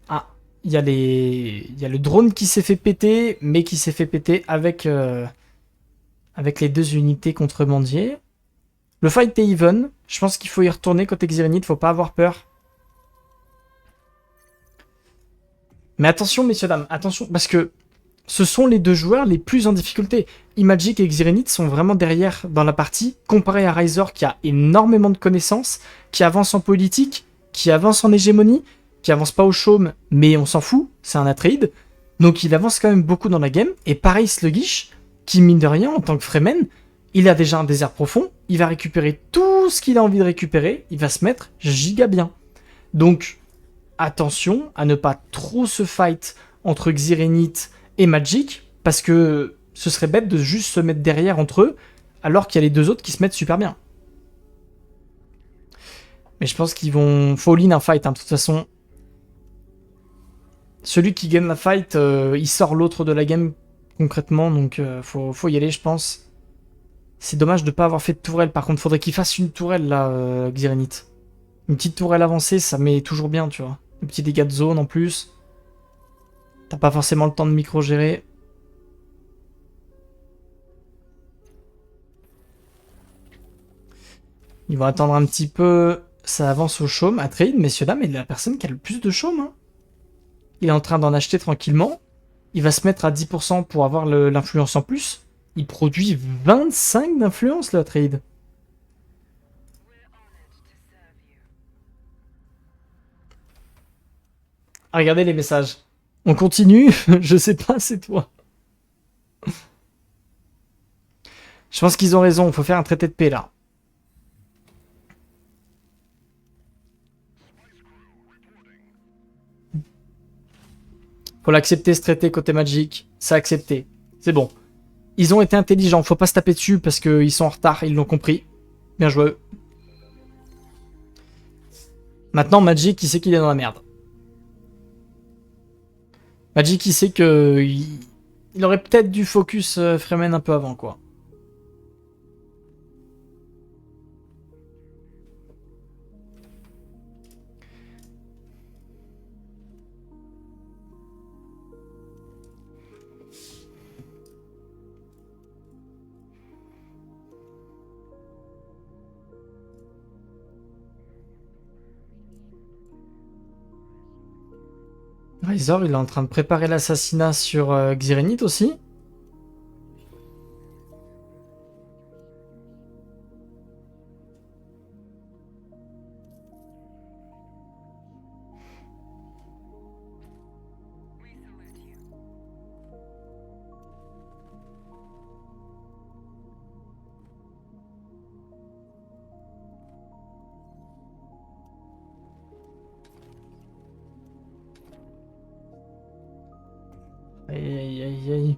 Speaker 1: Ah, il y a le drone qui s'est fait péter, mais qui s'est fait péter avec les deux unités contrebandier. Le fight est even. Je pense qu'il faut y retourner côté Xirinith, faut pas avoir peur. Mais attention, messieurs, dames, attention, parce que ce sont les deux joueurs les plus en difficulté. Imagic et Xirinith sont vraiment derrière dans la partie, comparé à Ryzor qui a énormément de connaissances, qui avance en politique, qui avance en hégémonie, qui avance pas au chaume, mais on s'en fout, c'est un Atreide. Donc il avance quand même beaucoup dans la game. Et pareil, Sluggish, qui mine de rien, en tant que Fremen, il a déjà un désert profond, il va récupérer tout ce qu'il a envie de récupérer, il va se mettre giga bien. Donc attention à ne pas trop se fight entre Xirinith et Magic, parce que ce serait bête de juste se mettre derrière entre eux, alors qu'il y a les deux autres qui se mettent super bien. Mais je pense qu'ils vont fall in un fight, hein, de toute façon. Celui qui gagne la fight, il sort l'autre de la game, concrètement, donc faut y aller, je pense. C'est dommage de ne pas avoir fait de tourelle, par contre, faudrait qu'il fasse une tourelle, là, Xirinith. Une petite tourelle avancée, ça met toujours bien, tu vois. Des petits dégâts de zone, en plus. T'as pas forcément le temps de micro-gérer. Ils vont attendre un petit peu. ça avance au chaume. À trade, messieurs, dames, est la personne qui a le plus de chaume. Hein. Il est en train d'en acheter tranquillement. Il va se mettre à 10% pour avoir l'influence en plus. Il produit 25 d'influence, le trade. Ah, regardez les messages. On continue. Je sais pas, c'est toi. Je pense qu'ils ont raison. Il faut faire un traité de paix, là. Faut l'accepter, ce traité côté Magic. C'est accepté. C'est bon. Ils ont été intelligents. Faut pas se taper dessus parce qu'ils sont en retard. Ils l'ont compris. Bien joué. Maintenant, Magic, il sait qu'il est dans la merde. Magic, il sait que... Il aurait peut-être dû focus Freeman un peu avant, quoi. Razor, il est en train de préparer l'assassinat sur Xirinith aussi. Aïe aïe aïe aïe.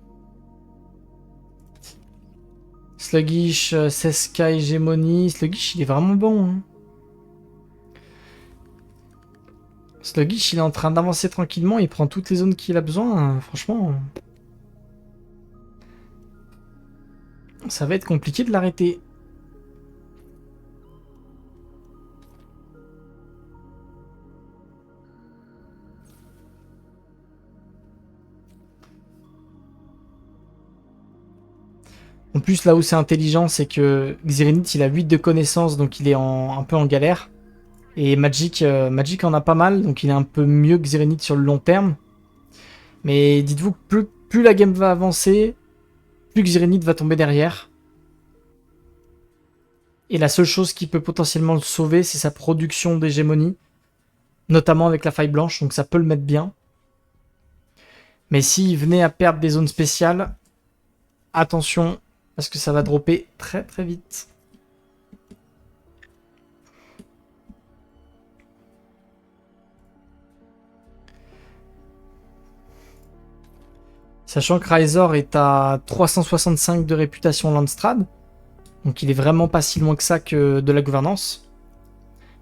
Speaker 1: Sluggish, Seska, Hégémonie. Sluggish, il est vraiment bon. Hein. Sluggish, il est en train d'avancer tranquillement. Il prend toutes les zones qu'il a besoin. Hein. Franchement, ça va être compliqué de l'arrêter. En plus, là où c'est intelligent, c'est que Xirinith, il a 8 de connaissances, donc il est un peu en galère. Et Magic, Magic en a pas mal, donc il est un peu mieux que Xirinith sur le long terme. Mais dites-vous que plus la game va avancer, plus Xirinith va tomber derrière. Et la seule chose qui peut potentiellement le sauver, c'est sa production d'hégémonie. Notamment avec la faille blanche, donc ça peut le mettre bien. Mais s'il venait à perdre des zones spéciales, attention, parce que ça va dropper très très vite. Sachant que Razor est à 365 de réputation Landstrad, donc il est vraiment pas si loin que ça que de la gouvernance.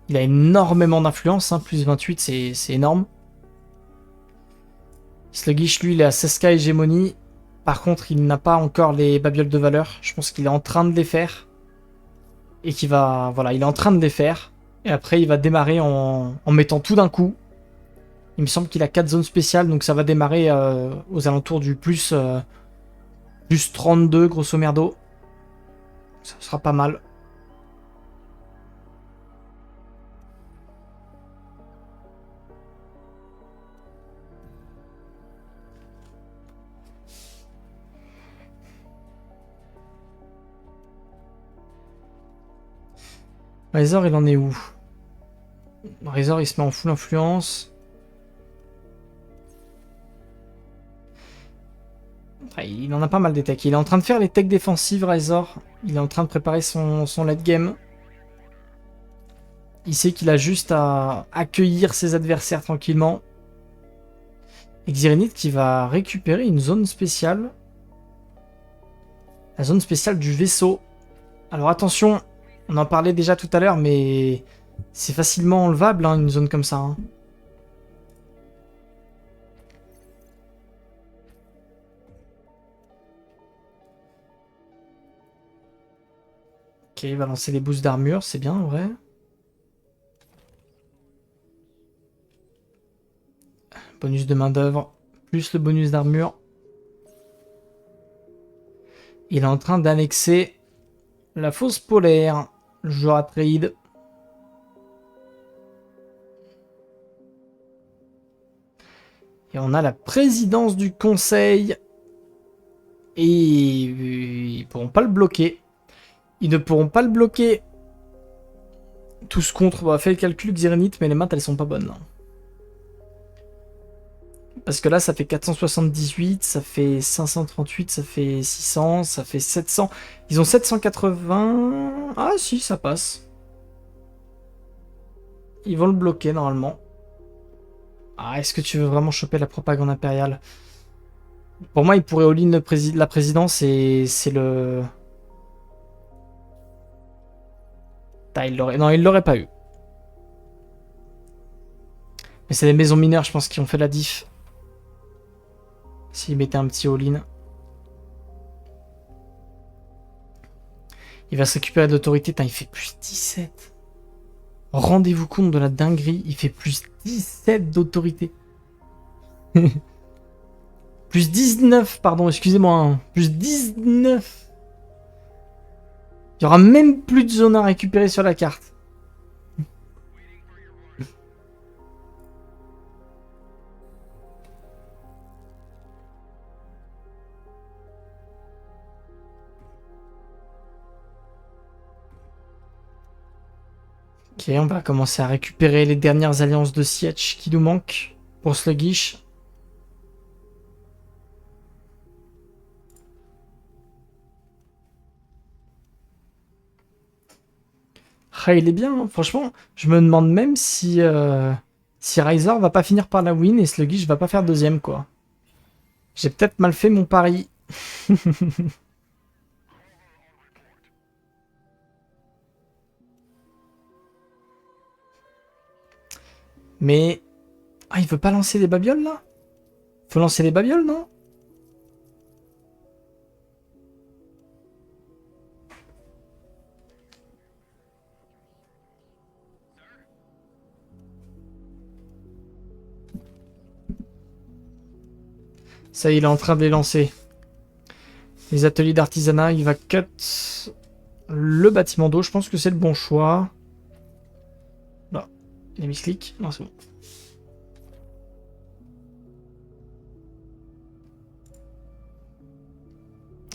Speaker 1: Il a énormément d'influence, hein, plus 28 c'est énorme. Sluggish lui il est à 16k hégémonie. Par contre il n'a pas encore les babioles de valeur. Je pense qu'il est en train de les faire. Et qu'il va... Voilà, il est en train de les faire. Et après il va démarrer en mettant tout d'un coup. Il me semble qu'il a 4 zones spéciales, donc ça va démarrer aux alentours du plus 32 grosso merdo. Ça sera pas mal. Razor, il en est où? Razor, il se met en full influence. Enfin, il en a pas mal des techs. Il est en train de faire les techs défensives, Razor. Il est en train de préparer son late game. Il sait qu'il a juste à accueillir ses adversaires tranquillement. Et Xirinith qui va récupérer une zone spéciale. La zone spéciale du vaisseau. Alors attention, on en parlait déjà tout à l'heure, mais c'est facilement enlevable, hein, une zone comme ça. Hein. Ok, il va lancer les boosts d'armure, c'est bien en vrai. Bonus de main d'œuvre, plus le bonus d'armure. Il est en train d'annexer la fosse polaire. Le joueur à trade. Et on a la présidence du conseil. Et ils pourront pas le bloquer. Ils ne pourront pas le bloquer. Tous contre. On va faire le calcul Xirinite, mais les maths elles sont pas bonnes. Là. Parce que là ça fait 478, ça fait 538, ça fait 600, ça fait 700. Ils ont 780. Ah si, ça passe. Ils vont le bloquer normalement. Ah, est-ce que tu veux vraiment choper la propagande impériale? Pour moi, il pourrait all-in la présidence et c'est le... Ah, non, il l'aurait pas eu. Mais c'est les maisons mineures, je pense, qui ont fait la diff. S'il mettait un petit all-in. Il va se récupérer de l'autorité. Il fait plus 17. Rendez-vous compte de la dinguerie. Il fait plus 17 d'autorité. Plus 19, pardon, excusez-moi. Hein. Plus 19. Il y aura même plus de zones à récupérer sur la carte. Ok, on va commencer à récupérer les dernières alliances de siège qui nous manquent pour Sluggish. Ah, il est bien, hein. Franchement, je me demande même si Riser va pas finir par la win et Sluggish va pas faire deuxième, quoi. J'ai peut-être mal fait mon pari. Mais... Ah, il veut pas lancer les babioles, là? Faut lancer les babioles, non? Ça y est, il est en train de les lancer. Les ateliers d'artisanat, il va cut le bâtiment d'eau. Je pense que c'est le bon choix. Là, il a mis clic. Non, c'est bon.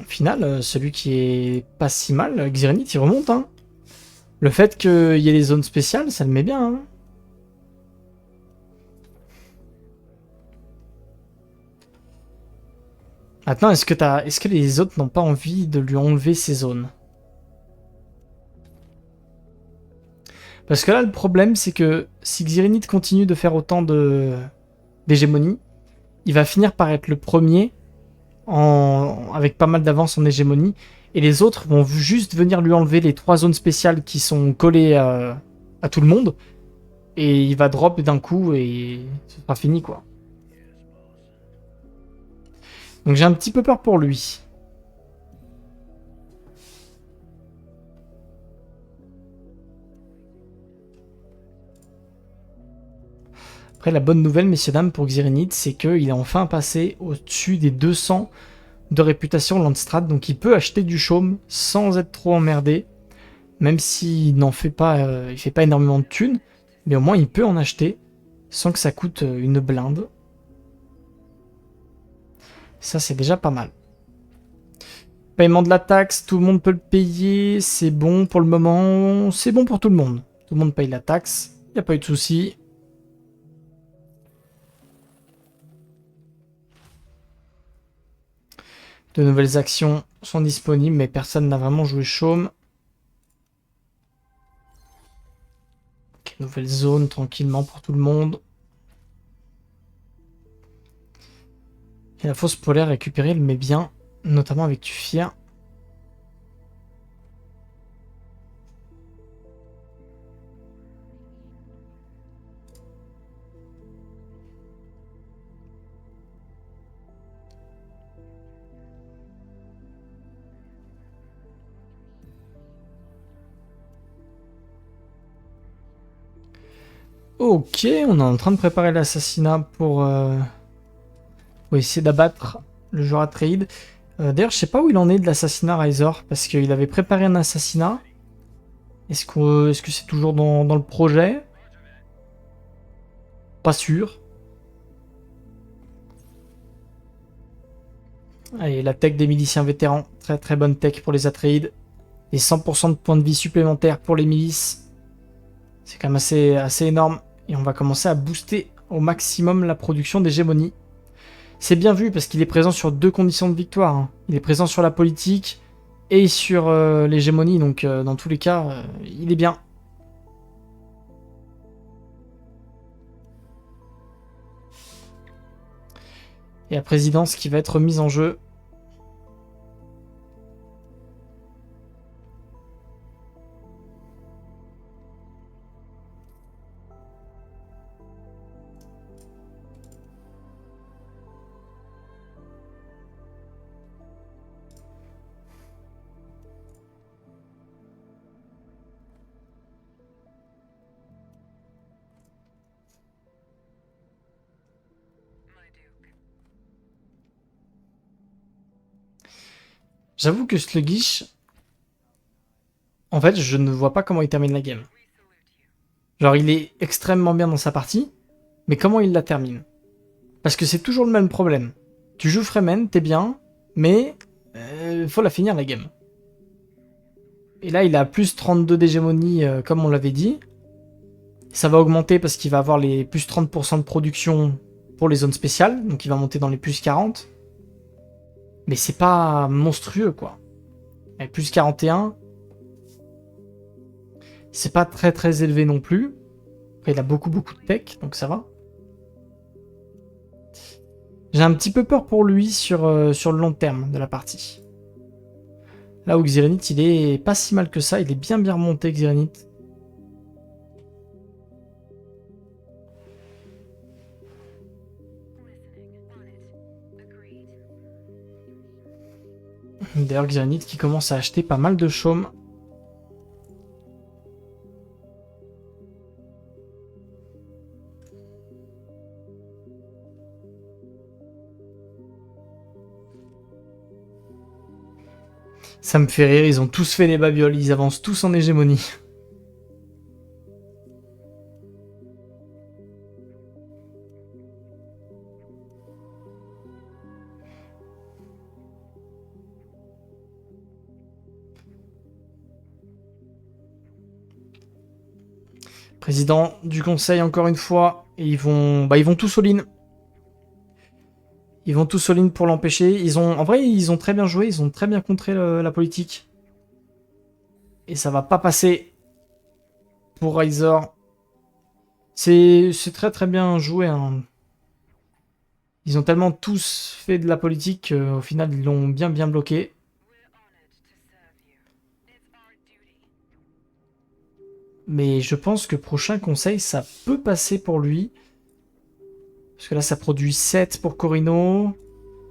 Speaker 1: Au final, celui qui est pas si mal, Xirinite, il remonte. Hein. Le fait qu'il y ait les zones spéciales, ça le met bien. Hein. Maintenant, est-ce que les autres n'ont pas envie de lui enlever ces zones? Parce que là, le problème, c'est que si Xirinite continue de faire autant d'hégémonie, il va finir par être le premier avec pas mal d'avance en hégémonie. Et les autres vont juste venir lui enlever les 3 zones spéciales qui sont collées à tout le monde. Et il va drop d'un coup et ce sera fini, quoi. Donc j'ai un petit peu peur pour lui. Après, la bonne nouvelle, messieurs, dames, pour Xirinite, c'est qu'il est enfin passé au-dessus des 200 de réputation Landstrat. Donc il peut acheter du chaume sans être trop emmerdé. Même s'il n'en fait pas, il fait pas énormément de thunes. Mais au moins, il peut en acheter sans que ça coûte une blinde. Ça, c'est déjà pas mal. Paiement de la taxe, tout le monde peut le payer. C'est bon pour le moment. C'est bon pour tout le monde. Tout le monde paye la taxe. Il n'y a pas eu de souci. De nouvelles actions sont disponibles, mais personne n'a vraiment joué chaume. Okay, nouvelle zone, tranquillement pour tout le monde. Et la fosse polaire récupérée, elle met bien, notamment avec Tufir. Ok, on est en train de préparer l'assassinat pour essayer d'abattre le joueur à trade. D'ailleurs, je sais pas où il en est de l'assassinat Riser, parce qu'il avait préparé un assassinat. Est-ce que c'est toujours dans le projet? Pas sûr. Allez, la tech des miliciens vétérans. Très très bonne tech pour les Atreides. Et 100% de points de vie supplémentaires pour les milices. C'est quand même assez énorme. Et on va commencer à booster au maximum la production d'hégémonie. C'est bien vu parce qu'il est présent sur 2 conditions de victoire. Hein. Il est présent sur la politique et sur l'hégémonie. Donc dans tous les cas, il est bien. Et la présidence qui va être mise en jeu. J'avoue que Sluggish, en fait, je ne vois pas comment il termine la game. Genre, il est extrêmement bien dans sa partie, mais comment il la termine? Parce que c'est toujours le même problème. Tu joues Fremen, t'es bien, mais faut la finir la game. Et là, il a plus 32 d'hégémonie, comme on l'avait dit. Ça va augmenter parce qu'il va avoir les plus 30% de production pour les zones spéciales, donc il va monter dans les plus 40. Mais c'est pas monstrueux, quoi. Et plus 41, c'est pas très très élevé non plus. Après, il a beaucoup de tech, donc ça va. J'ai un petit peu peur pour lui sur le long terme de la partie. Là où Xirinith, il est pas si mal que ça. Il est bien remonté, Xirinith. D'ailleurs, Xirinith qui commence à acheter pas mal de chaumes. Ça me fait rire, ils ont tous fait les babioles, ils avancent tous en hégémonie. Président du conseil encore une fois, et ils vont tous all-in. Ils vont tous all-in pour l'empêcher. En vrai, ils ont très bien joué, ils ont très bien contré la politique. Et ça va pas passer pour Razor. C'est très très bien joué. Hein. Ils ont tellement tous fait de la politique qu'au final, ils l'ont bien bloqué. Mais je pense que prochain conseil, ça peut passer pour lui. Parce que là, ça produit 7 pour Corino.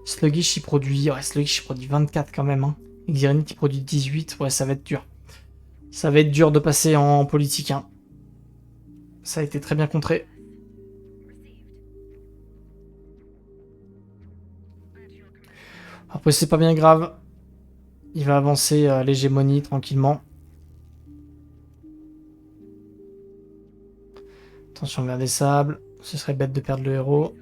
Speaker 1: Sluggish, il produit... Ouais, Sluggish, il produit 24 quand même. Hein. Xirinith, il produit 18. Ouais, ça va être dur. Ça va être dur de passer en politique. Hein. Ça a été très bien contré. Après, c'est pas bien grave. Il va avancer à l'hégémonie tranquillement. Attention vers des sables. Ce serait bête de perdre le héros.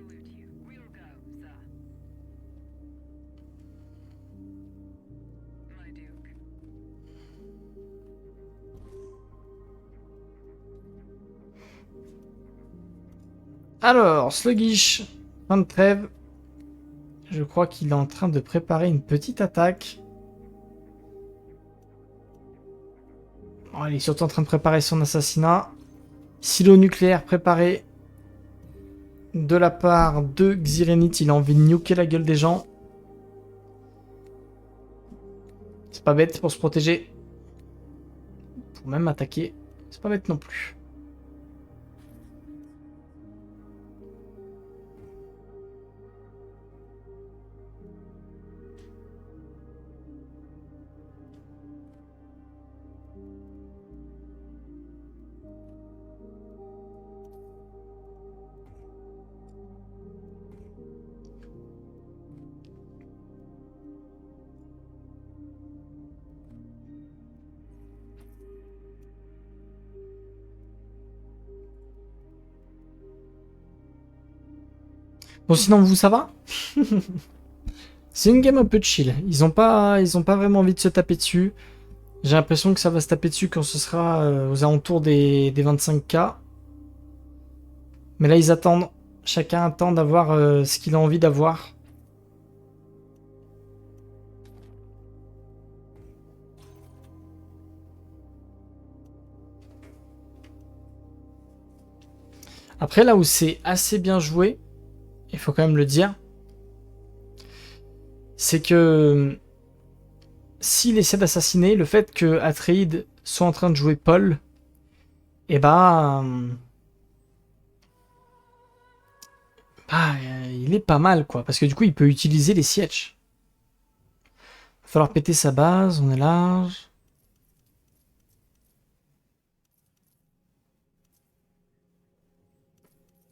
Speaker 1: Alors, Sluggish, fin de trêve. Je crois qu'il est en train de préparer une petite attaque. Oh, il est surtout en train de préparer son assassinat. Silo nucléaire préparé de la part de Xirinith. Il a envie de nuker la gueule des gens. C'est pas bête pour se protéger. Pour même attaquer. C'est pas bête non plus. Bon, sinon, vous, ça va? C'est une game un peu chill. Ils ont pas vraiment envie de se taper dessus. J'ai l'impression que ça va se taper dessus quand ce sera aux alentours des 25K. Mais là, ils attendent. Chacun attend d'avoir ce qu'il a envie d'avoir. Après, là où c'est assez bien joué, il faut quand même le dire, c'est que s'il essaie d'assassiner, le fait que Atreide soit en train de jouer Paul, et il est pas mal, quoi. Parce que du coup, il peut utiliser les sièges. Il va falloir péter sa base, on est large.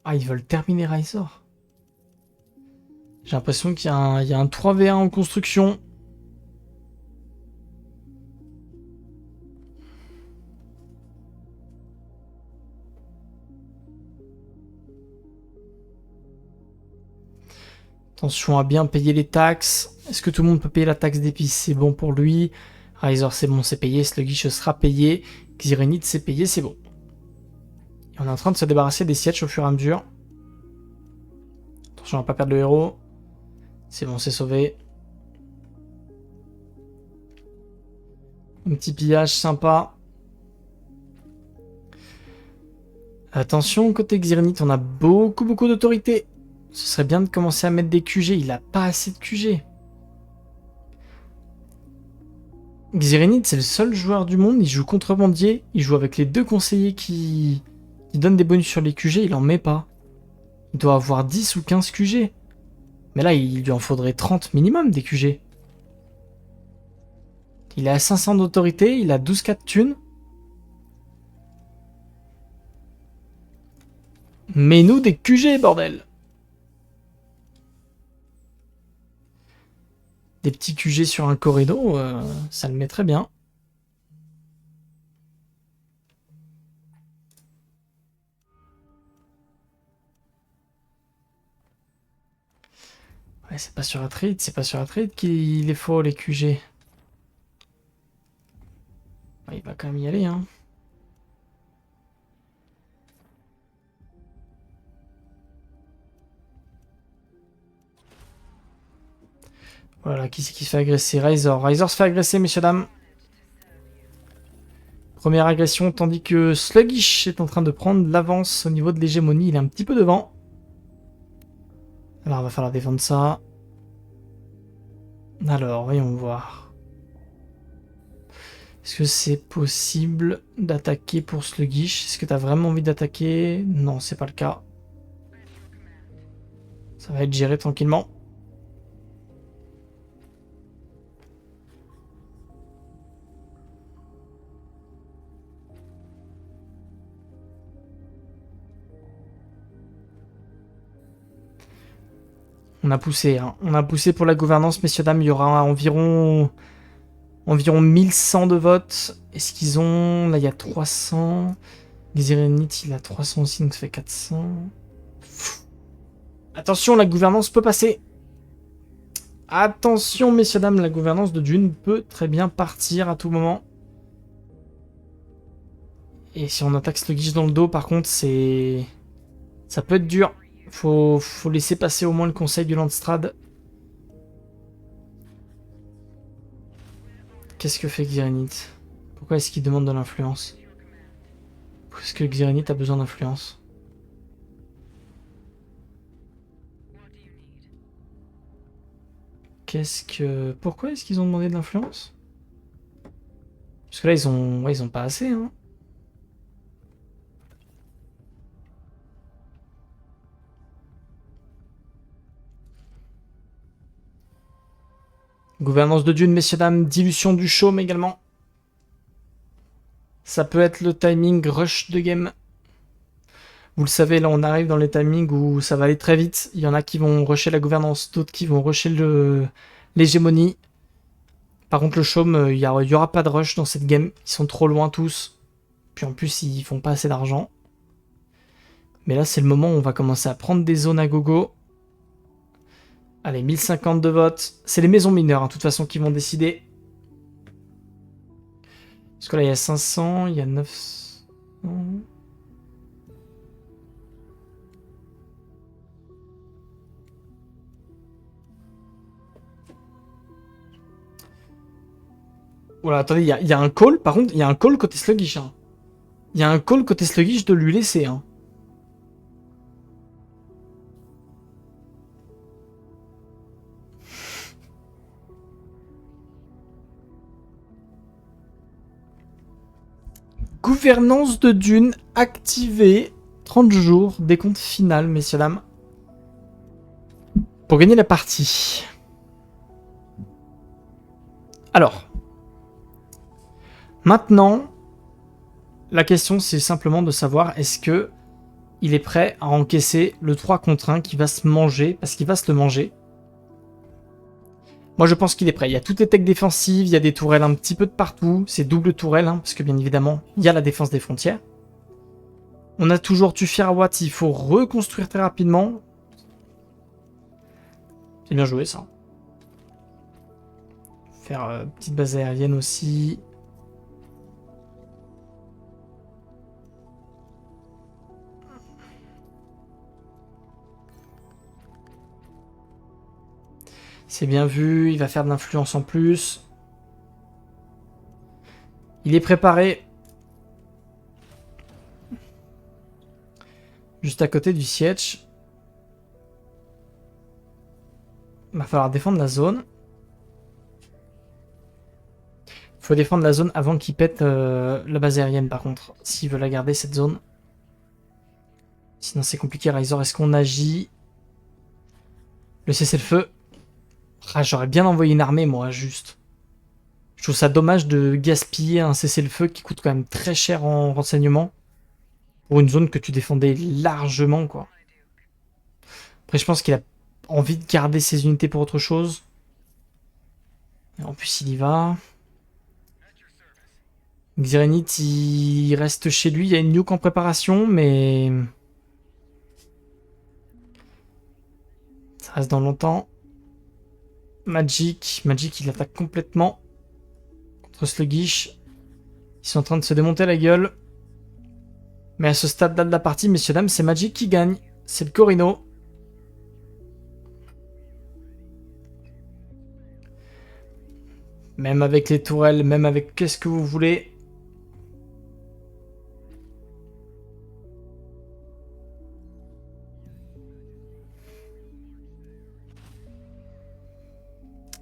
Speaker 1: Ah, ils veulent terminer Razor. J'ai l'impression qu'il y a un 3v1 en construction. Attention à bien payer les taxes. Est-ce que tout le monde peut payer la taxe d'épices? C'est bon pour lui. Razor, c'est bon, c'est payé. Sluggish sera payé. Xirenite, c'est payé, c'est bon. Et on est en train de se débarrasser des sièges au fur et à mesure. Attention à ne pas perdre le héros. C'est bon, c'est sauvé. Un petit pillage sympa. Attention, côté Xirenite, on a beaucoup d'autorité. Ce serait bien de commencer à mettre des QG. Il a pas assez de QG. Xirenite, c'est le seul joueur du monde. Il joue contrebandier. Il joue avec les deux conseillers qui donnent des bonus sur les QG. Il en met pas. Il doit avoir 10 ou 15 QG. Mais là, il lui en faudrait 30 minimum des QG. Il est à 500 d'autorité. Il a 12K de thunes. Mets-nous des QG, bordel! Des petits QG sur un corridor, ça le met très bien. Ouais, c'est pas sur Atreide, qu'il est faux les QG. Ouais, il va quand même y aller, hein. Voilà, qui c'est qui se fait agresser? Razor. Razor se fait agresser, messieurs, dames. Première agression, tandis que Sluggish est en train de prendre l'avance au niveau de l'hégémonie. Il est un petit peu devant. Alors, il va falloir défendre ça. Alors, voyons voir. Est-ce que c'est possible d'attaquer pour Sluggish? Est-ce que tu as vraiment envie d'attaquer? Non, c'est pas le cas. Ça va être géré tranquillement. On a poussé, hein. On a poussé pour la gouvernance, messieurs, dames. Il y aura environ 1100 de votes. Est-ce qu'ils ont... Là, il y a 300. Xirenite, il a 300 aussi, donc ça fait 400. Attention, la gouvernance peut passer. Attention, messieurs, dames, la gouvernance de Dune peut très bien partir à tout moment. Et si on attaque Sluggish dans le dos, par contre, c'est... Ça peut être dur. Faut laisser passer au moins le conseil du Landstrad. Qu'est-ce que fait Xirenite? Pourquoi est-ce qu'il demande de l'influence? Pourquoi est-ce que Xirenite a besoin d'influence? Pourquoi est-ce qu'ils ont demandé de l'influence? Parce que là, ils ont pas assez, hein. Gouvernance de Dune, messieurs, dames. Dilution du chaume également. Ça peut être le timing rush de game. Vous le savez, là, on arrive dans les timings où ça va aller très vite. Il y en a qui vont rusher la gouvernance, d'autres qui vont rusher l'hégémonie. Par contre, le chaume, il y aura pas de rush dans cette game. Ils sont trop loin tous. Puis en plus, ils font pas assez d'argent. Mais là, c'est le moment où on va commencer à prendre des zones à gogo. Allez, 1050 de vote. C'est les maisons mineures, hein, de toute façon, qui vont décider. Parce que là, il y a 500, il y a 900... Voilà, attendez, il y a un call, par contre, il y a un call côté sluggish. Hein. Il y a un call côté sluggish de lui laisser. Hein. Gouvernance de Dune activée. 30 jours, décompte final, messieurs, dames. Pour gagner la partie. Alors. Maintenant, la question c'est simplement de savoir est-ce que il est prêt à encaisser le 3 contre 1 qui va se manger, parce qu'il va se le manger. Moi je pense qu'il est prêt. Il y a toutes les techs défensives, il y a des tourelles un petit peu de partout. C'est double tourelle, hein, parce que bien évidemment, il y a la défense des frontières. On a toujours Tufirawat, il faut reconstruire très rapidement. C'est bien joué ça. Faire petite base aérienne aussi. C'est bien vu, il va faire de l'influence en plus. Il est préparé. Juste à côté du siège. Il va falloir défendre la zone. Il faut défendre la zone avant qu'il pète la base aérienne par contre. S'il veut la garder cette zone. Sinon c'est compliqué. Razor, est-ce qu'on agit? Le cessez-le-feu. Ah, j'aurais bien envoyé une armée, moi, juste. Je trouve ça dommage de gaspiller un cessez-le-feu qui coûte quand même très cher en renseignement. Pour une zone que tu défendais largement, quoi. Après, je pense qu'il a envie de garder ses unités pour autre chose. Et en plus, il y va. Xirenit, il reste chez lui. Il y a une nuke en préparation, mais... ça reste dans longtemps. Magic, il attaque complètement contre Sluggish. Ils sont en train de se démonter la gueule. Mais à ce stade-là de la partie, messieurs, dames, c'est Magic qui gagne. C'est le Corino. Même avec les tourelles, même avec qu'est-ce que vous voulez.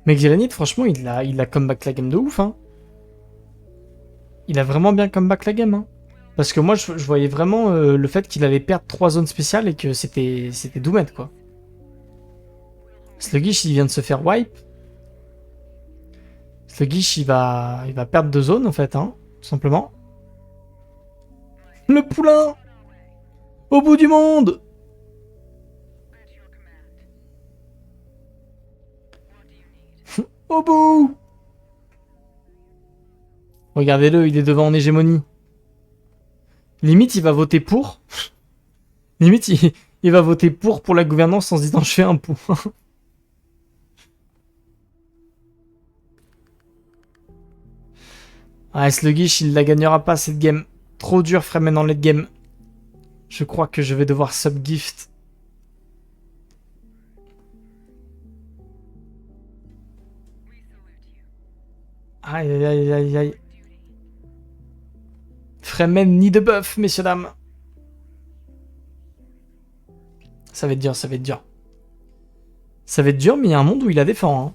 Speaker 1: Mais Xirenit, franchement, il a comeback la game de ouf. Hein. Il a vraiment bien comeback la game. Hein. Parce que moi, je voyais vraiment le fait qu'il allait perdre 3 zones spéciales et que c'était Doomed, quoi. Sluggish, il vient de se faire wipe. Sluggish, il va perdre 2 zones, en fait, hein, tout simplement. Le poulain! Au bout du monde! Au bout! Regardez-le, il est devant en hégémonie. Limite, il va voter pour. Limite, il va voter pour la gouvernance en se disant je fais un point. Ah, Sluggish, il la gagnera pas cette game. Trop dur, Fremen en late game. Je crois que je vais devoir subgift. Aïe aïe aïe aïe aïe. Fremen ni de buff, messieurs dames. Ça va être dur, ça va être dur. Ça va être dur, mais il y a un monde où il la défend. Hein.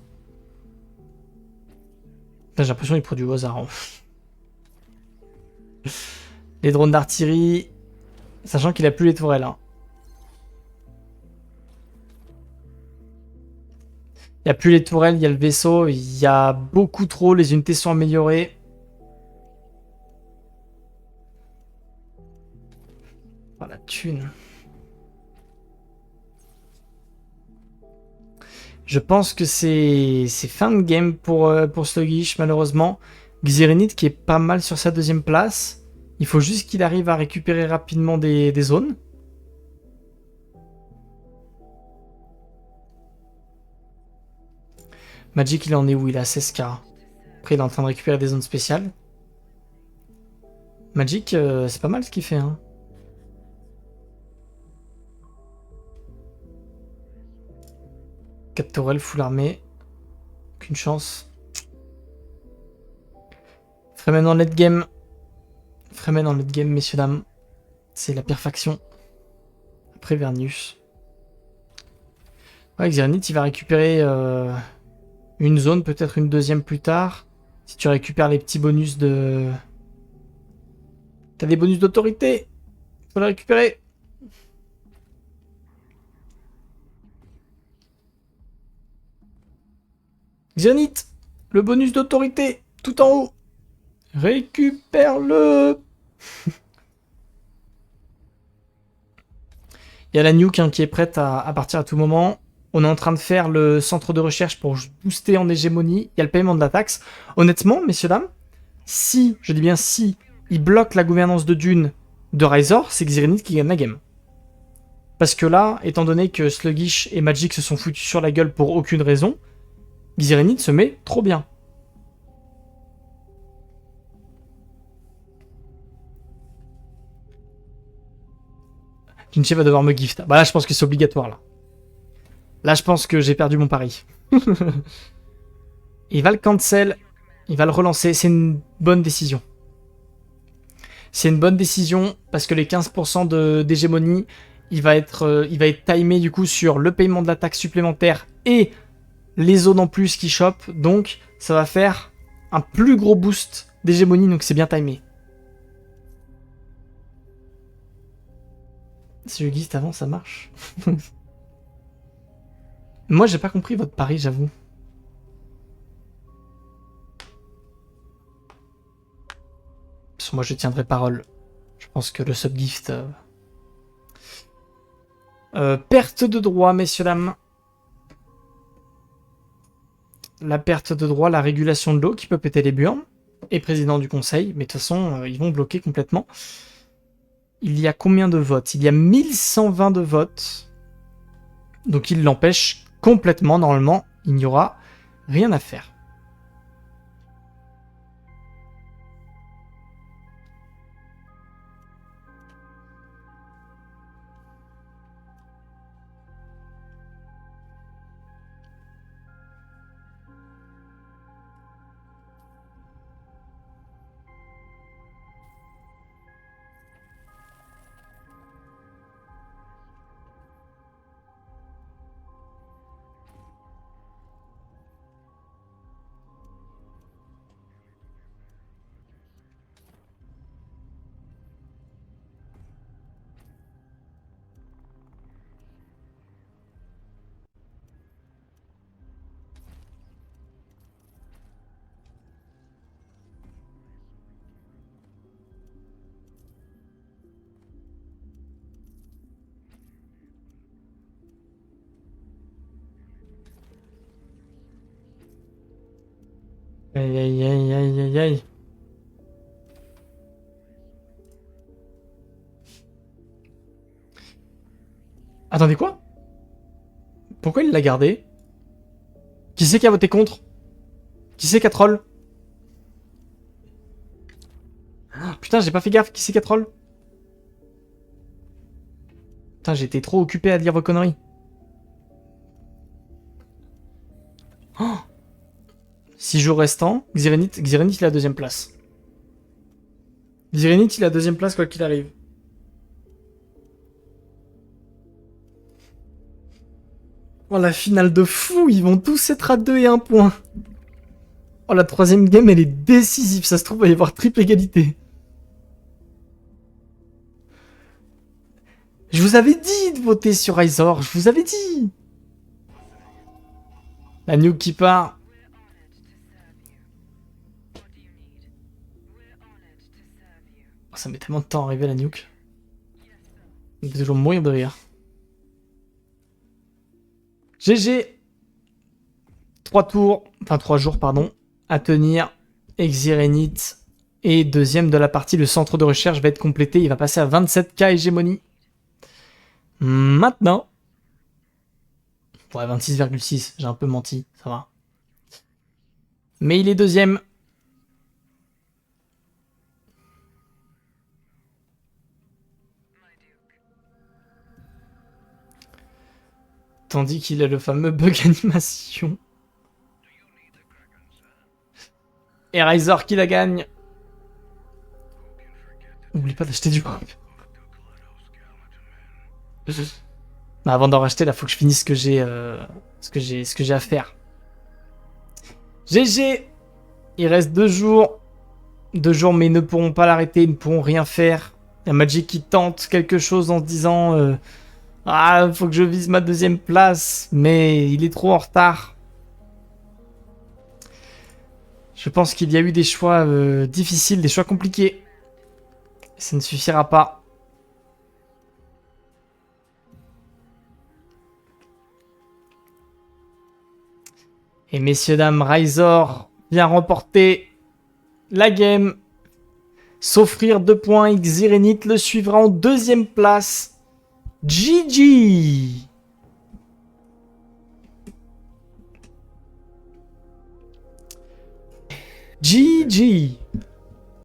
Speaker 1: J'ai l'impression qu'il produit au hasard. Hein. Les drones d'artillerie. Sachant qu'il a plus les tourelles. Hein. Il n'y a plus les tourelles, il y a le vaisseau. Il y a beaucoup trop, les unités sont améliorées. Oh la thune. Je pense que c'est fin de game pour Sluggish, malheureusement. Xirenit qui est pas mal sur sa deuxième place. Il faut juste qu'il arrive à récupérer rapidement des zones. Magic, il en est où? Il est à 16k. Après, il est en train de récupérer des zones spéciales. Magic, c'est pas mal ce qu'il fait, hein. Quatre tourelles, full armée. Aucune chance. Fremen en late game. Fremen en late game, messieurs, dames. C'est la pire faction. Après Vernius. Ouais, Xyranith, il va récupérer une zone, peut-être une deuxième plus tard. Si tu récupères les petits bonus de... T'as des bonus d'autorité. Faut les récupérer. Xyranith, le bonus d'autorité, tout en haut. Récupère-le. Il y a la nuke hein, qui est prête à partir à tout moment. On est en train de faire le centre de recherche pour booster en hégémonie. Il y a le paiement de la taxe. Honnêtement, messieurs, dames, si, je dis bien si, il bloque la gouvernance de Dune de Razor, c'est Xyranith qui gagne la game. Parce que là, étant donné que Sluggish et Magic se sont foutus sur la gueule pour aucune raison, Xyranith se met trop bien. Jinchi va devoir me gift. Bah là, je pense que c'est obligatoire, là. Là, je pense que j'ai perdu mon pari. Il va le cancel. Il va le relancer. C'est une bonne décision. C'est une bonne décision parce que les 15% d'hégémonie, il va être timé du coup sur le paiement de la taxe supplémentaire et les zones en plus qu'il chope. Donc, ça va faire un plus gros boost d'hégémonie. Donc, c'est bien timé. Si je guise avant, ça marche. Moi, j'ai pas compris votre pari, j'avoue. Parce que moi, je tiendrai parole. Je pense que le subgift... perte de droit, messieurs, dames. La perte de droit, la régulation de l'eau qui peut péter les burnes. Et président du conseil. Mais de toute façon, ils vont bloquer complètement. Il y a combien de votes? Il y a 1120 de votes. Donc il l'empêche complètement. Normalement, il n'y aura rien à faire. Aïe aïe aïe aïe aïe aïe. Attendez quoi? Pourquoi il l'a gardé? Qui c'est qui a voté contre? Qui c'est qui a troll? Ah, putain, j'ai pas fait gaffe. Qui c'est qui a troll? Putain, j'étais trop occupé à dire vos conneries. Oh 6 jours restants. Xyranith, il est à la deuxième place. Xyranith, il est à la deuxième place quoi qu'il arrive. Oh, la finale de fou. Ils vont tous être à 2 et 1 point. Oh, la troisième game, elle est décisive. Ça se trouve, il va y avoir triple égalité. Je vous avais dit de voter sur Razor. Je vous avais dit. La nuke qui part. Oh, ça met tellement de temps à arriver la nuke. On peut toujours mourir de rire. GG. 3 tours, enfin 3 jours, pardon, à tenir. Xyranith est deuxième de la partie. Le centre de recherche va être complété. Il va passer à 27k hégémonie. Maintenant. Ouais, 26,6. J'ai un peu menti. Ça va. Mais il est deuxième. Tandis qu'il a le fameux bug animation. Et Razor qui la gagne. N'oublie pas d'acheter du drop. Non, avant d'en racheter, là, faut que je finisse ce que j'ai à faire. GG. Il reste 2 jours. 2 jours, mais ils ne pourront pas l'arrêter, ils ne pourront rien faire. Il y a Magic qui tente quelque chose en se disant ah, faut que je vise ma 2e place, mais il est trop en retard. Je pense qu'il y a eu des choix difficiles, des choix compliqués. Ça ne suffira pas. Et messieurs, dames, Razor vient remporter la game. S'offrir 2 points. Xirenit le suivra en 2e place. GG. GG.